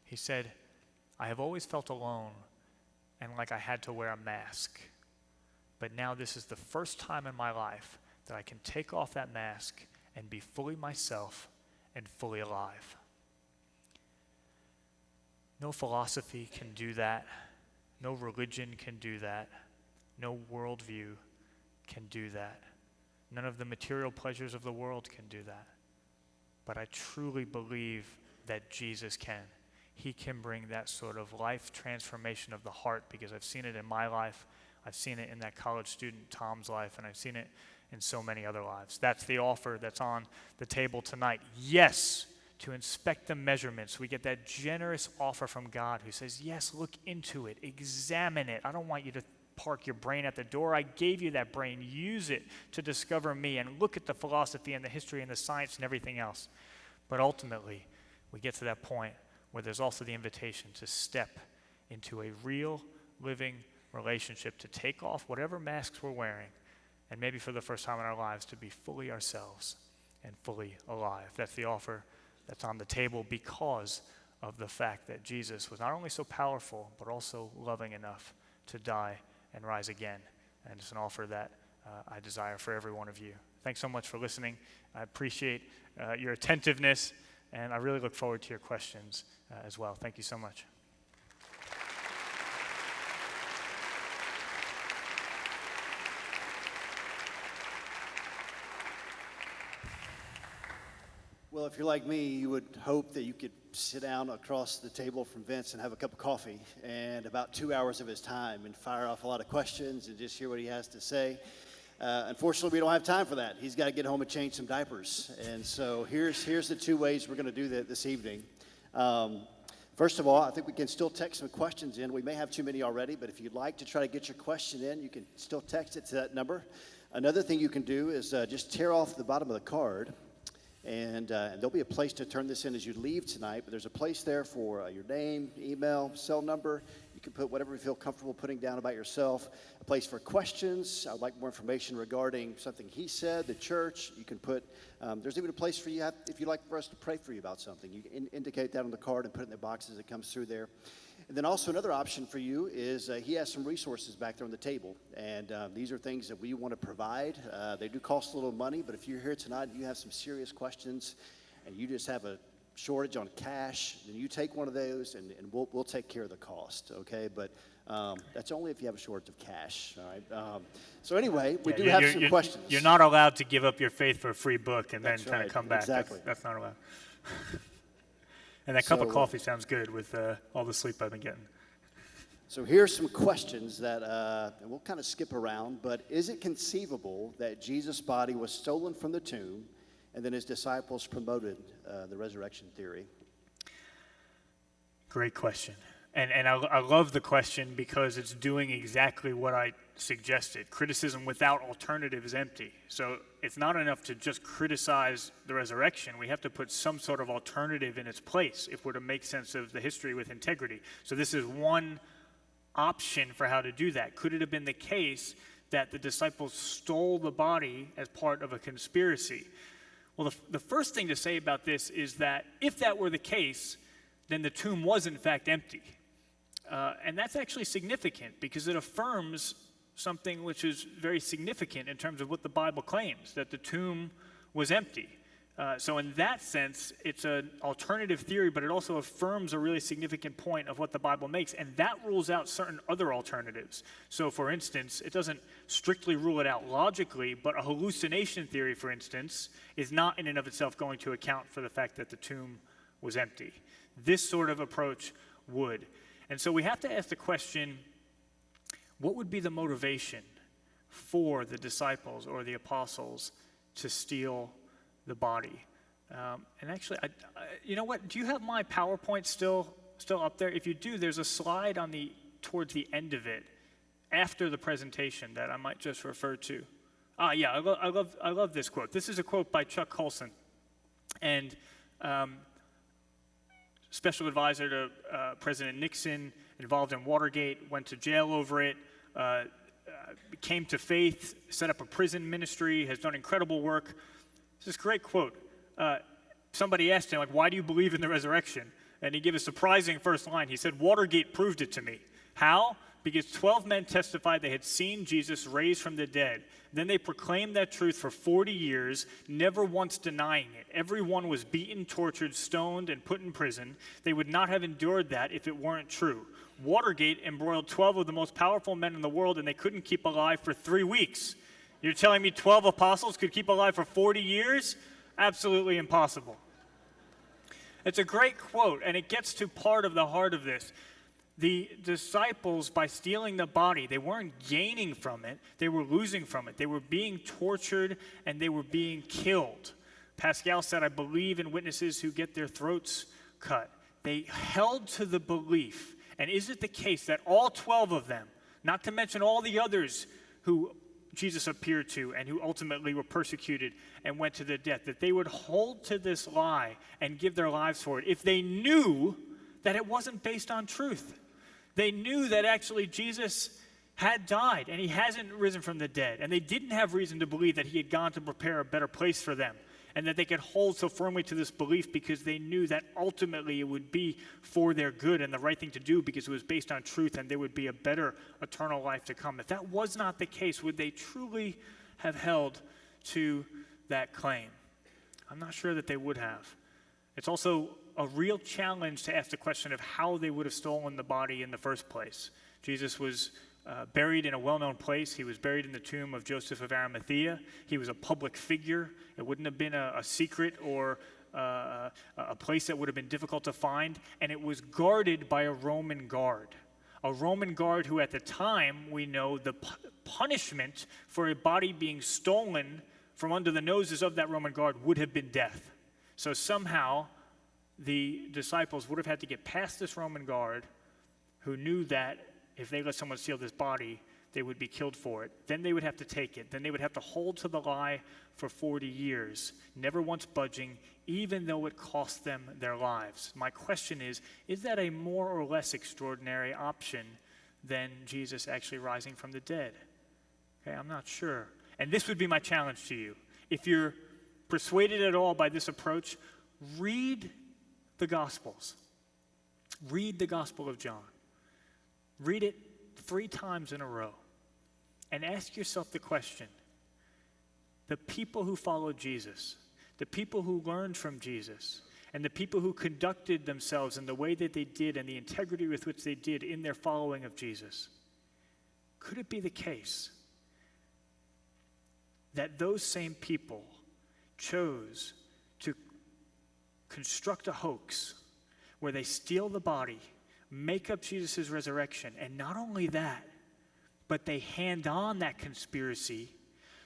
He said, I have always felt alone and like I had to wear a mask. But now this is the first time in my life that I can take off that mask and be fully myself and fully alive. No philosophy can do that. No religion can do that. No worldview can do that. None of the material pleasures of the world can do that. But I truly believe that Jesus can. He can bring that sort of life transformation of the heart, because I've seen it in my life, I've seen it in that college student Tom's life, and I've seen it in so many other lives. That's the offer that's on the table tonight. Yes, to inspect the measurements. We get that generous offer from God who says, yes, look into it, examine it. I don't want you to park your brain at the door. I gave you that brain. Use it to discover me and look at the philosophy and the history and the science and everything else. But ultimately, we get to that point where there's also the invitation to step into a real, living relationship, to take off whatever masks we're wearing, and maybe for the first time in our lives, to be fully ourselves and fully alive. That's the offer that's on the table because of the fact that Jesus was not only so powerful, but also loving enough to die and rise again. And it's an offer that I desire for every one of you. Thanks so much for listening. I appreciate your attentiveness, and I really look forward to your questions as well. Thank you so much. Well, if you're like me, you would hope that you could sit down across the table from Vince and have a cup of coffee and about 2 hours of his time and fire off a lot of questions and just hear what he has to say. Unfortunately, we don't have time for that. He's got to get home and change some diapers. And so here's the two ways we're going to do that this evening. First of all, I think we can still text some questions in. We may have too many already, but if you'd like to try to get your question in, you can still text it to that number. Another thing you can do is just tear off the bottom of the card And there'll be a place to turn this in as you leave tonight, but there's a place there for your name, email, cell number. You can put whatever you feel comfortable putting down about yourself. A place for questions. I'd like more information regarding something he said, the church. You can put, there's even a place for you if you'd like for us to pray for you about something. You can indicate that on the card and put it in the box as it comes through there. And then also another option for you is he has some resources back there on the table. And these are things that we want to provide. They do cost a little money, but if you're here tonight and you have some serious questions and you just have a shortage on cash, then you take one of those and we'll take care of the cost, okay? But that's only if you have a shortage of cash, all right? So anyway, we do have some questions. You're not allowed to give up your faith for a free book and then kind of come back. Exactly. That's not allowed. And that cup of coffee sounds good with all the sleep I've been getting. So here's some questions that, and we'll kind of skip around, but is it conceivable that Jesus' body was stolen from the tomb and then his disciples promoted the resurrection theory? Great question. And I love the question because it's doing exactly what I suggested. Criticism without alternative is empty. So it's not enough to just criticize the resurrection. We have to put some sort of alternative in its place if we're to make sense of the history with integrity. So this is one option for how to do that. Could it have been the case that the disciples stole the body as part of a conspiracy? Well, the first thing to say about this is that if that were the case, then the tomb was in fact empty. And that's actually significant because it affirms something which is very significant in terms of what the Bible claims, that the tomb was empty. So in that sense, it's an alternative theory, but it also affirms a really significant point of what the Bible makes, and that rules out certain other alternatives. So for instance, it doesn't strictly rule it out logically, but a hallucination theory, for instance, is not in and of itself going to account for the fact that the tomb was empty. This sort of approach would. And so we have to ask the question, what would be the motivation for the disciples or the apostles to steal the body? And actually, you know what? Do you have my PowerPoint still up there? If you do, there's a slide towards the end of it, after the presentation, that I might just refer to. Yeah, I love this quote. This is a quote by Chuck Colson, and special advisor to President Nixon, involved in Watergate, went to jail over it, came to faith, set up a prison ministry, has done incredible work. It's this great quote. Somebody asked him, like, why do you believe in the resurrection? And he gave a surprising first line. He said, Watergate proved it to me. How? Because 12 men testified they had seen Jesus raised from the dead. Then they proclaimed that truth for 40 years, never once denying it. Everyone was beaten, tortured, stoned, and put in prison. They would not have endured that if it weren't true. Watergate embroiled 12 of the most powerful men in the world, and they couldn't keep alive for 3 weeks. You're telling me 12 apostles could keep alive for 40 years? Absolutely impossible. It's a great quote, and it gets to part of the heart of this. The disciples, by stealing the body, they weren't gaining from it, they were losing from it. They were being tortured and they were being killed. Pascal said, I believe in witnesses who get their throats cut. They held to the belief. And is it the case that all 12 of them, not to mention all the others who Jesus appeared to and who ultimately were persecuted and went to their death, that they would hold to this lie and give their lives for it if they knew that it wasn't based on truth? They knew that actually Jesus had died and he hasn't risen from the dead. And they didn't have reason to believe that he had gone to prepare a better place for them, and that they could hold so firmly to this belief because they knew that ultimately it would be for their good and the right thing to do because it was based on truth and there would be a better eternal life to come. If that was not the case, would they truly have held to that claim? I'm not sure that they would have. It's also a real challenge to ask the question of how they would have stolen the body in the first place. Jesus was buried in a well-known place. He was buried in the tomb of Joseph of Arimathea. He was a public figure. It wouldn't have been a secret or a place that would have been difficult to find. And it was guarded by a Roman guard. A Roman guard who at the time, we know, the punishment for a body being stolen from under the noses of that Roman guard would have been death. So somehow the disciples would have had to get past this Roman guard who knew that if they let someone steal this body, they would be killed for it. Then they would have to take it. Then they would have to hold to the lie for 40 years, never once budging, even though it cost them their lives. My question is that a more or less extraordinary option than Jesus actually rising from the dead? Okay, I'm not sure. And this would be my challenge to you. If you're persuaded at all by this approach, read the Gospels. Read the Gospel of John. Read it 3 times in a row. And ask yourself the question, the people who followed Jesus, the people who learned from Jesus, and the people who conducted themselves in the way that they did and the integrity with which they did in their following of Jesus, could it be the case that those same people chose to construct a hoax where they steal the body, make up Jesus' resurrection, and not only that, but they hand on that conspiracy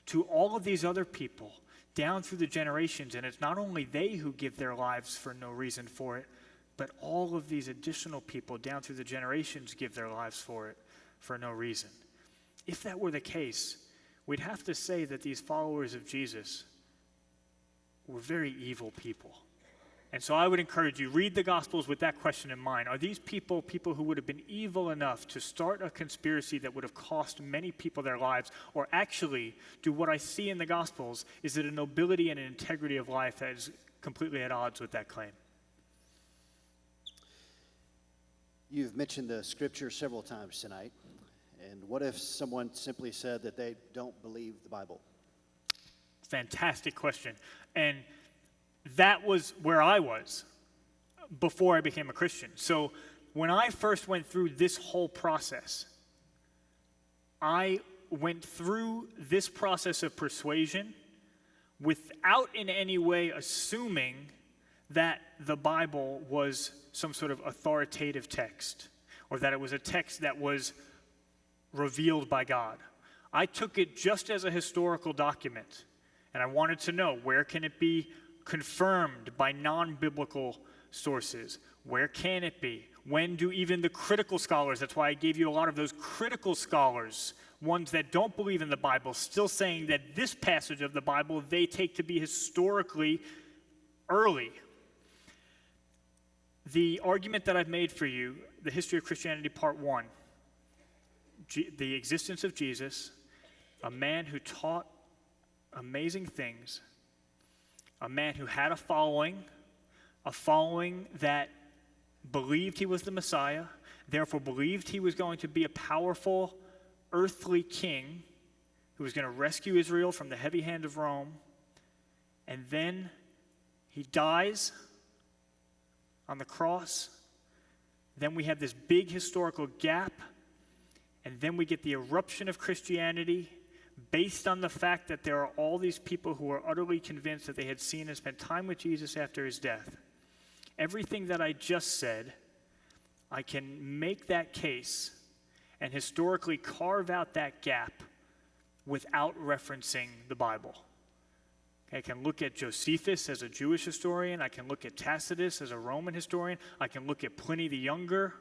to all of these other people down through the generations, and it's not only they who give their lives for no reason for it, but all of these additional people down through the generations give their lives for it for no reason. If that were the case, we'd have to say that these followers of Jesus were very evil people. And so I would encourage you, read the Gospels with that question in mind. Are these people who would have been evil enough to start a conspiracy that would have cost many people their lives? Or actually, do what I see in the Gospels, is it a nobility and an integrity of life that is completely at odds with that claim? You've mentioned the scripture several times tonight. And what if someone simply said that they don't believe the Bible? Fantastic question. And that was where I was before I became a Christian. So when I first went through this whole process, I went through this process of persuasion without in any way assuming that the Bible was some sort of authoritative text or that it was a text that was revealed by God. I took it just as a historical document, and I wanted to know, where can it be confirmed by non-biblical sources? Where can it be? When do even the critical scholars, that's why I gave you a lot of those critical scholars, ones that don't believe in the Bible, still saying that this passage of the Bible they take to be historically early. The argument that I've made for you, the History of Christianity Part 1, the existence of Jesus, a man who taught amazing things, a man who had a following that believed he was the Messiah, therefore believed he was going to be a powerful earthly king who was going to rescue Israel from the heavy hand of Rome, and then he dies on the cross. Then we have this big historical gap, and then we get the eruption of Christianity based on the fact that there are all these people who are utterly convinced that they had seen and spent time with Jesus after his death. Everything that I just said, I can make that case and historically carve out that gap without referencing the Bible. I can look at Josephus as a Jewish historian. I can look at Tacitus as a Roman historian. I can look at Pliny the Younger,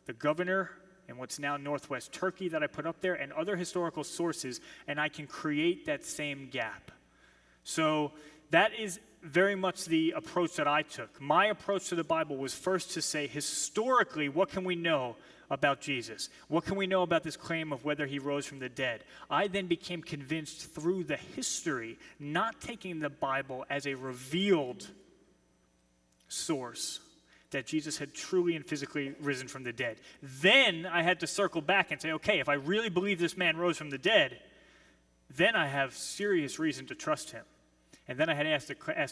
the governor in what's now northwest Turkey that I put up there, and other historical sources, and I can create that same gap. So that is very much the approach that I took. My approach to the Bible was first to say, historically, what can we know about Jesus? What can we know about this claim of whether he rose from the dead? I then became convinced through the history, not taking the Bible as a revealed source, that Jesus had truly and physically risen from the dead. Then I had to circle back and say, okay, if I really believe this man rose from the dead, then I have serious reason to trust him. And then I had asked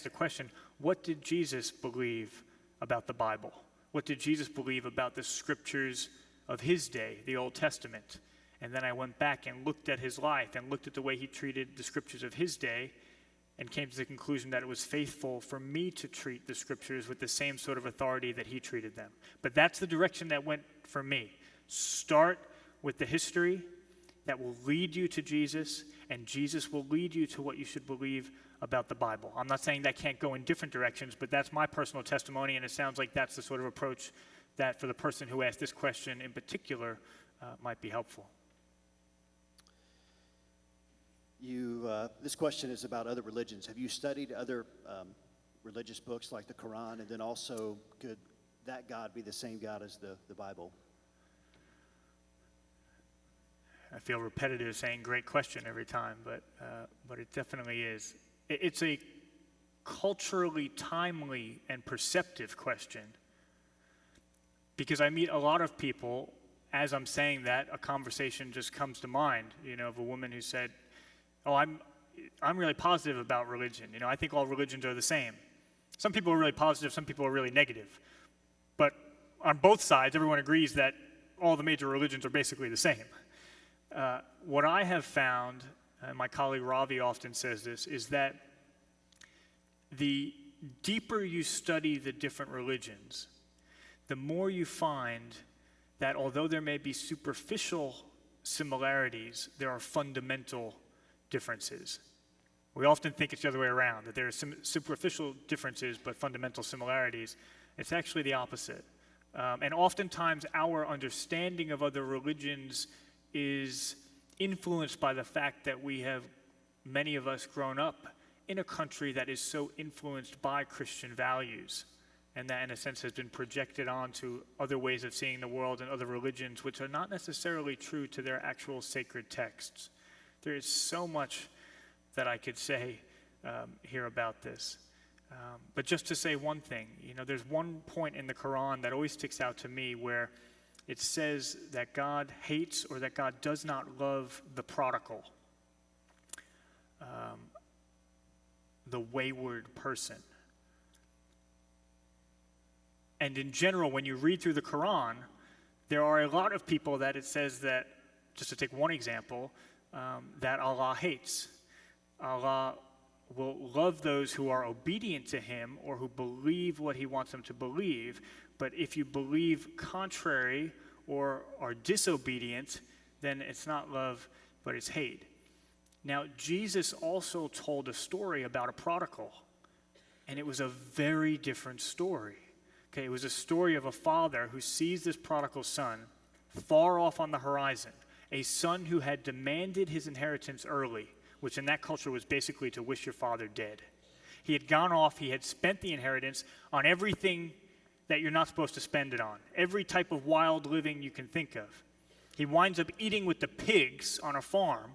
the question, what did Jesus believe about the Bible? What did Jesus believe about the scriptures of his day, the Old Testament? And then I went back and looked at his life and looked at the way he treated the scriptures of his day and came to the conclusion that it was faithful for me to treat the scriptures with the same sort of authority that he treated them. But that's the direction that went for me. Start with the history that will lead you to Jesus, and Jesus will lead you to what you should believe about the Bible. I'm not saying that can't go in different directions, but that's my personal testimony, and it sounds like that's the sort of approach that for the person who asked this question in particular might be helpful. this question is about other religions. Have you studied other religious books like the Quran? And then also, could that God be the same God as the Bible? I feel repetitive saying great question every time, but it definitely is. It's a culturally timely and perceptive question, because I meet a lot of people, as I'm saying that, a conversation just comes to mind, of a woman who said, oh, I'm really positive about religion. I think all religions are the same. Some people are really positive, some people are really negative. But on both sides, everyone agrees that all the major religions are basically the same. What I have found, and my colleague Ravi often says this, is that the deeper you study the different religions, the more you find that although there may be superficial similarities, there are fundamental differences. We often think it's the other way around, that there are some superficial differences but fundamental similarities. It's actually the opposite. And oftentimes our understanding of other religions is influenced by the fact that we have, many of us, grown up in a country that is so influenced by Christian values, and that in a sense has been projected onto other ways of seeing the world and other religions, which are not necessarily true to their actual sacred texts. There is so much that I could say here about this. But just to say one thing, there's one point in the Quran that always sticks out to me where it says that God hates, or that God does not love, the prodigal, the wayward person. And in general, when you read through the Quran, there are a lot of people that it says that, just to take one example, that Allah hates. Allah will love those who are obedient to him or who believe what he wants them to believe. But if you believe contrary or are disobedient, then it's not love, but it's hate. Now, Jesus also told a story about a prodigal, and it was a very different story. Okay, it was a story of a father who sees this prodigal son far off on the horizon, a son who had demanded his inheritance early, which in that culture was basically to wish your father dead. He had gone off, he had spent the inheritance on everything that you're not supposed to spend it on, every type of wild living you can think of. He winds up eating with the pigs on a farm,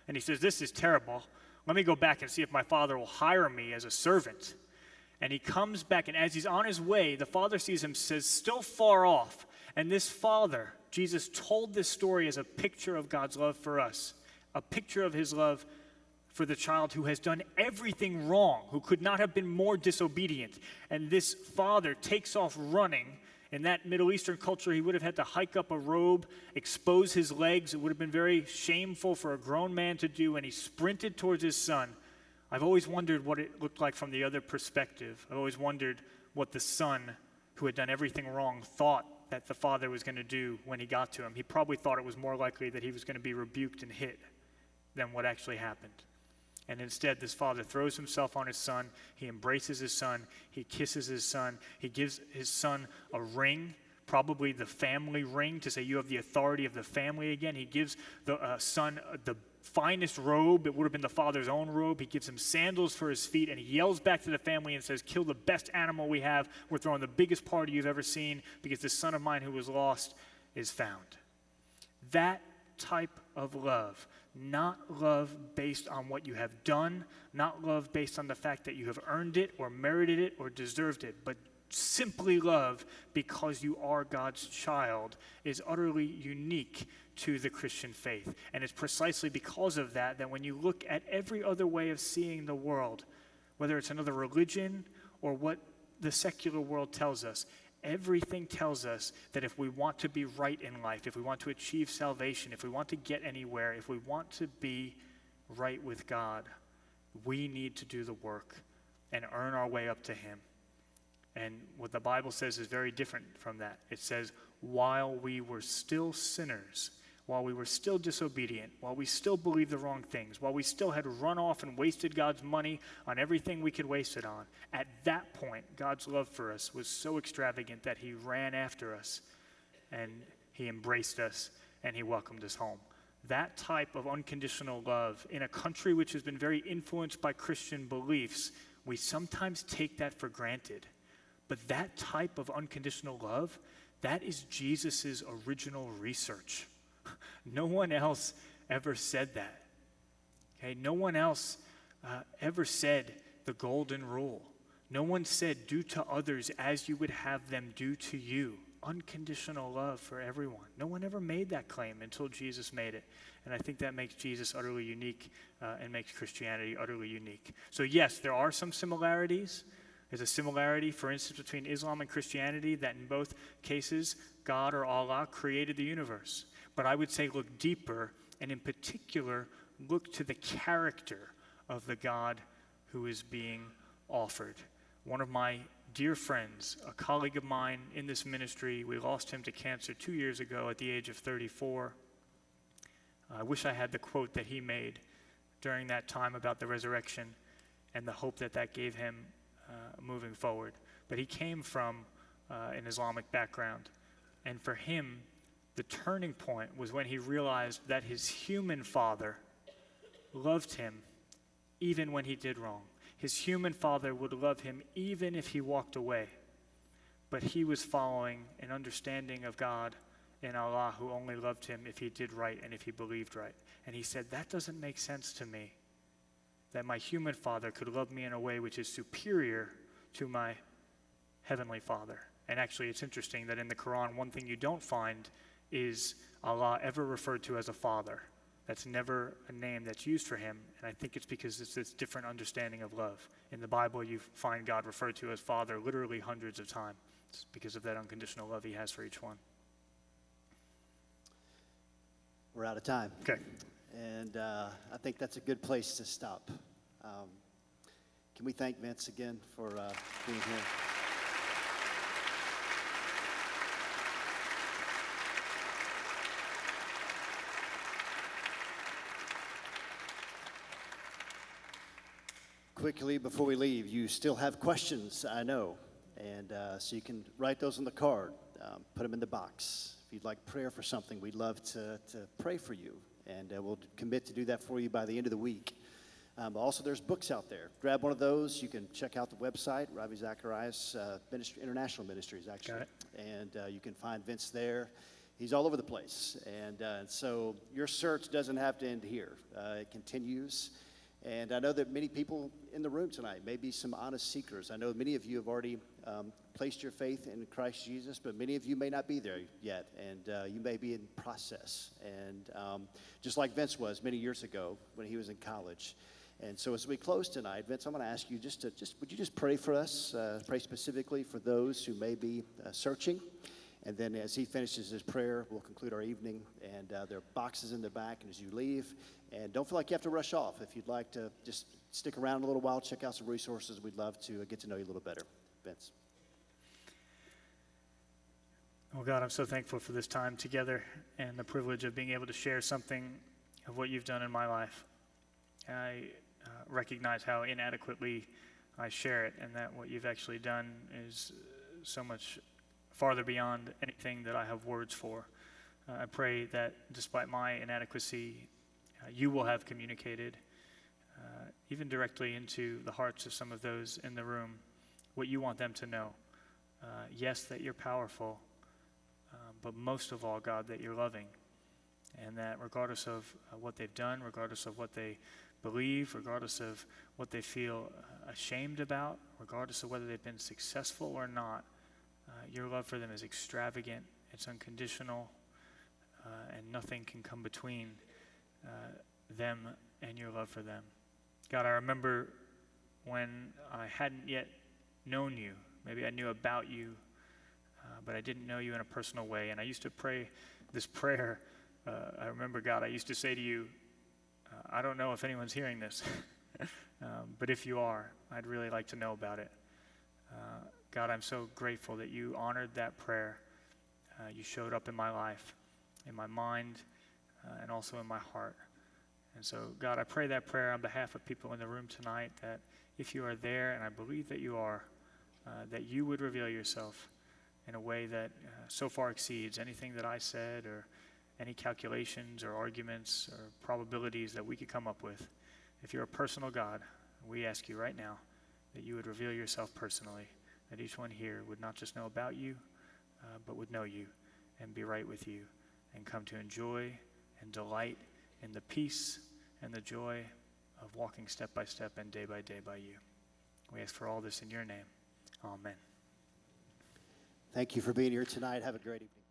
and he says, this is terrible. Let me go back and see if my father will hire me as a servant. And he comes back, and as he's on his way, the father sees him, says, still far off. And this father, Jesus, told this story as a picture of God's love for us, a picture of his love for the child who has done everything wrong, who could not have been more disobedient. And this father takes off running. In that Middle Eastern culture, he would have had to hike up a robe, expose his legs. It would have been very shameful for a grown man to do, and he sprinted towards his son. I've always wondered what it looked like from the other perspective. I've always wondered what the son, who had done everything wrong, thought that the father was going to do when he got to him. He probably thought it was more likely that he was going to be rebuked and hit than what actually happened. And instead, this father throws himself on his son. He embraces his son. He kisses his son. He gives his son a ring, probably the family ring, to say you have the authority of the family again. He gives the son the finest robe. It would have been the father's own robe. He gives him sandals for his feet, and he yells back to the family and says, kill the best animal we have. We're throwing the biggest party you've ever seen because this son of mine who was lost is found. That type of love, not love based on what you have done, not love based on the fact that you have earned it or merited it or deserved it, but simply love because you are God's child, is utterly unique to the Christian faith. And it's precisely because of that that when you look at every other way of seeing the world, whether it's another religion or what the secular world tells us, everything tells us that if we want to be right in life, if we want to achieve salvation, if we want to get anywhere, if we want to be right with God, we need to do the work and earn our way up to him. And what the Bible says is very different from that. It says, while we were still sinners, while we were still disobedient, while we still believed the wrong things, while we still had run off and wasted God's money on everything we could waste it on, at that point, God's love for us was so extravagant that he ran after us and he embraced us and he welcomed us home. that type of unconditional love in a country which has been very influenced by Christian beliefs, we sometimes take that for granted. But that type of unconditional love, that is Jesus's original research. No one else ever said that. Okay, no one else ever said the golden rule. No one said, do to others as you would have them do to you. Unconditional love for everyone. No one ever made that claim until Jesus made it. And I think that makes Jesus utterly unique and makes Christianity utterly unique. So yes, there are some similarities. There's a similarity, for instance, between Islam and Christianity, that in both cases, God or Allah created the universe. But I would say look deeper, and in particular, look to the character of the God who is being offered. One of my dear friends, a colleague of mine in this ministry, we lost him to cancer 2 years ago at the age of 34. I wish I had the quote that he made during that time about the resurrection and the hope that that gave him moving forward. But he came from an Islamic background. And for him, the turning point was when he realized that his human father loved him even when he did wrong. His human father would love him even if he walked away. But he was following an understanding of God and Allah, who only loved him if he did right and if he believed right. And he said, that doesn't make sense to me, that my human father could love me in a way which is superior to my heavenly father. And actually, it's interesting that in the Quran, one thing you don't find is Allah ever referred to as a father. That's never a name that's used for him, and I think it's because it's this different understanding of love. In the Bible, you find God referred to as Father literally hundreds of times. It's because of that unconditional love he has for each one. We're out of time. Okay. And I think that's a good place to stop. Can we thank Vince again for being here? Quickly, before we leave, you still have questions, I know. And so you can write those on the card, put them in the box. If you'd like prayer for something, we'd love to pray for you. And we'll commit to do that for you by the end of the week. Also, there's books out there. Grab one of those. You can check out the website, Ravi Zacharias International Ministries, actually. Got it. And you can find Vince there. He's all over the place. And so your search doesn't have to end here. It continues. And I know that many people in the room tonight may be some honest seekers. I know many of you have already placed your faith in Christ Jesus, but many of you may not be there yet, and you may be in process. And just like Vince was many years ago when he was in college. And so as we close tonight, Vince, I'm going to ask you would you just pray for us, pray specifically for those who may be searching. And then as he finishes his prayer, we'll conclude our evening. And there are boxes in the back, and as you leave, and don't feel like you have to rush off. If you'd like to just stick around a little while, check out some resources, we'd love to get to know you a little better. Vince. Oh God, I'm so thankful for this time together and the privilege of being able to share something of what you've done in my life. I recognize how inadequately I share it, and that what you've actually done is so much farther beyond anything that I have words for. I pray that despite my inadequacy, you will have communicated, even directly into the hearts of some of those in the room, what you want them to know. Yes, that you're powerful, but most of all, God, that you're loving, and that regardless of what they've done, regardless of what they believe, regardless of what they feel ashamed about, regardless of whether they've been successful or not, your love for them is extravagant, it's unconditional, and nothing can come between them and your love for them. God, I remember when I hadn't yet known you. Maybe I knew about you, but I didn't know you in a personal way. And I used to pray this prayer. I remember, God, I used to say to you, I don't know if anyone's hearing this, but if you are, I'd really like to know about it. God, I'm so grateful that you honored that prayer. You showed up in my life, in my mind, and also in my heart. And so, God, I pray that prayer on behalf of people in the room tonight, that if you are there, and I believe that you are, that you would reveal yourself in a way that so far exceeds anything that I said or any calculations or arguments or probabilities that we could come up with. If you're a personal God, we ask you right now that you would reveal yourself personally, that each one here would not just know about you, but would know you and be right with you and come to enjoy and delight in the peace and the joy of walking step by step and day by you. We ask for all this in your name. Amen. Thank you for being here tonight. Have a great evening.